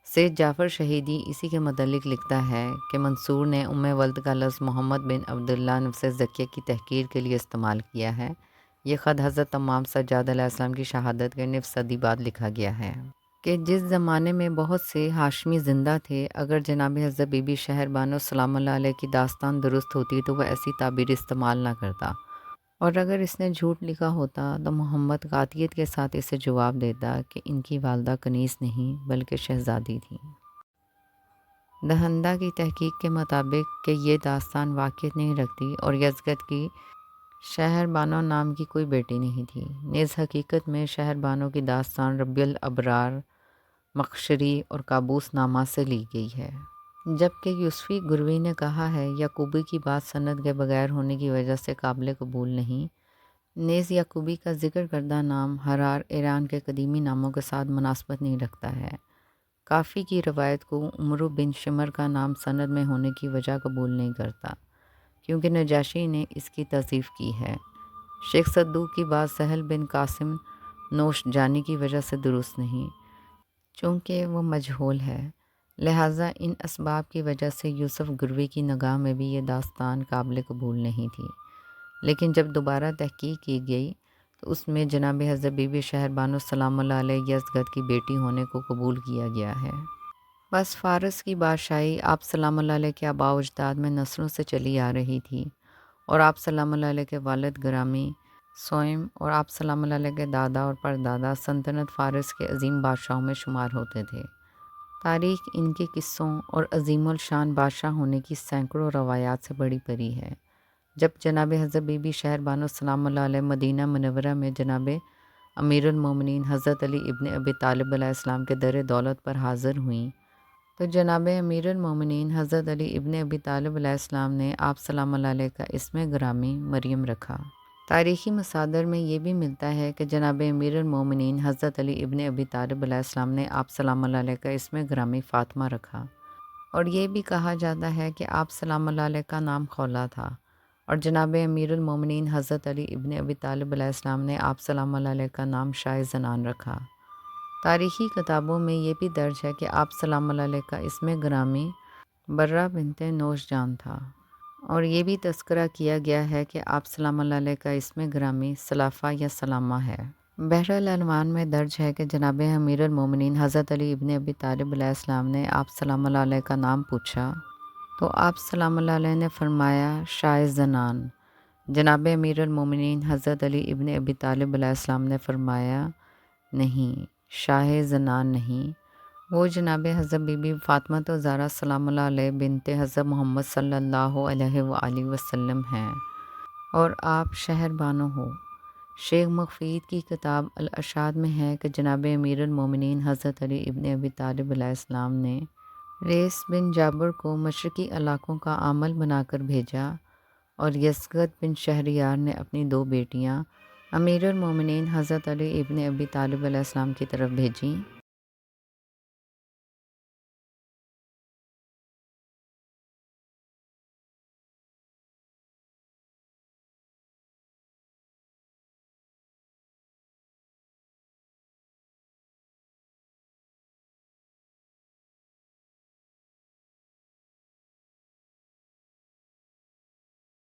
سید جعفر شہیدی اسی کے متعلق لکھتا ہے کہ منصور نے ولد کا لفظ محمد بن عبداللہ نفس زکیہ کی تحقیر کے لیے استعمال کیا ہے۔ یہ خط حضرت امام سجاد علیہ السلام کی شہادت کے نصف صدی بعد لکھا گیا ہے کہ جس زمانے میں بہت سے ہاشمی زندہ تھے، اگر جناب حضرت بی بی شہر بانو سلام اللہ علیہ کی داستان درست ہوتی تو وہ ایسی تعبیر استعمال نہ کرتا، اور اگر اس نے جھوٹ لکھا ہوتا تو محمد قاطعیت کے ساتھ اسے جواب دیتا کہ ان کی والدہ کنیز نہیں بلکہ شہزادی تھی۔ دہندہ کی تحقیق کے مطابق کہ یہ داستان واقعیت نہیں رکھتی اور یزغد کی شہر بانو نام کی کوئی بیٹی نہیں تھی، نیز حقیقت میں شہر بانو کی داستان ربیع الابرار، مخشری اور کابوس نامہ سے لی گئی ہے، جبکہ یوسفی گروی نے کہا ہے یعقوبی کی بات سند کے بغیر ہونے کی وجہ سے قابل قبول نہیں۔ نیز یعقوبی کا ذکر کردہ نام حرار ایران کے قدیمی ناموں کے ساتھ مناسبت نہیں رکھتا ہے۔ کافی کی روایت کو عمرو بن شمر کا نام سند میں ہونے کی وجہ قبول نہیں کرتا، کیونکہ نجاشی نے اس کی تصدیق کی ہے۔ شیخ صدوق کی بات سہل بن قاسم نوش جانی کی وجہ سے درست نہیں، چونکہ وہ مجہول ہے، لہٰذا ان اسباب کی وجہ سے یوسف گروی کی نگاہ میں بھی یہ داستان قابل قبول نہیں تھی، لیکن جب دوبارہ تحقیق کی گئی تو اس میں جناب حضرت بی بی شہر بانو سلام اللہ علیہ یزغد کی بیٹی ہونے کو قبول کیا گیا ہے۔ بس فارس کی بادشاہی آپ سلام اللہ علیہ کے آباء و اجداد میں نسلوں سے چلی آ رہی تھی، اور آپ سلام اللہ علیہ کے والد گرامی سوئم اور آپ سلام اللہ علیہ کے دادا اور پردادا سلطنت فارس کے عظیم بادشاہوں میں شمار ہوتے تھے۔ تاریخ ان کے قصوں اور عظیم الشان بادشاہ ہونے کی سینکڑوں روایات سے بڑی پری ہے۔ جب جناب حضرت بی بی شہر بانو سلام اللہ علیہ مدینہ منورہ میں جناب امیر المومنین حضرت علی ابن ابی طالب علیہ السلام کے در دولت پر حاضر ہوئیں تو جناب امیر المومنین حضرت علی ابن ابی طالب علیہ السلام نے آپ سلام اللہ علیہ کا اسم گرامی مریم رکھا۔ تاریخی مصادر میں یہ بھی ملتا ہے کہ جناب امیر المومنین حضرت علی ابن ابی طالب علیہ السلام نے آپ سلام اللہ علیہ کا اسم گرامی فاطمہ رکھا، اور یہ بھی کہا جاتا ہے کہ آپ سلام اللہ علیہ کا نام خولا تھا، اور جناب امیر المومنین حضرت علی ابن ابی طالب علیہ السلام نے آپ سلام اللہ علیہ کا نام شاہ زنان رکھا۔ تاریخی کتابوں میں یہ بھی درج ہے کہ آپ سلام اللہ علیہ کا اسم گرامی برہ بنت نوش جان تھا، اور یہ بھی تذکرہ کیا گیا ہے کہ آپ سلام اللہ علیہ کا اسم گرامی سلافہ یا سلامہ ہے۔ بحر العنوان میں درج ہے کہ جناب امیر المومنین حضرت علی ابن ابی طالب علیہ السلام نے آپ سلام اللہ علیہ کا نام پوچھا تو آپ سلام اللہ علیہ نے فرمایا شاہ زنان۔ جناب امیر المومنین حضرت علی ابن ابی طالب علیہ السلام نے فرمایا نہیں، شاہ زنان نہیں، وہ جناب حضرت بی بی فاطمہ زہرا سلام اللہ علیہ بنت حضرت محمد صلی اللہ علیہ وآلہ وسلم ہیں اور آپ شہر بانو ہو۔ شیخ مغفید کی کتاب الارشاد میں ہے کہ جناب امیر المومنین حضرت علی ابن ابی طالب علیہ السلام نے ریس بن جابر کو مشرقی علاقوں کا عامل بنا کر بھیجا اور یزغد بن شہریار نے اپنی 2 بیٹیاں امیر المومنین حضرت علی ابن ابی طالب علیہ السلام کی طرف بھیجیں۔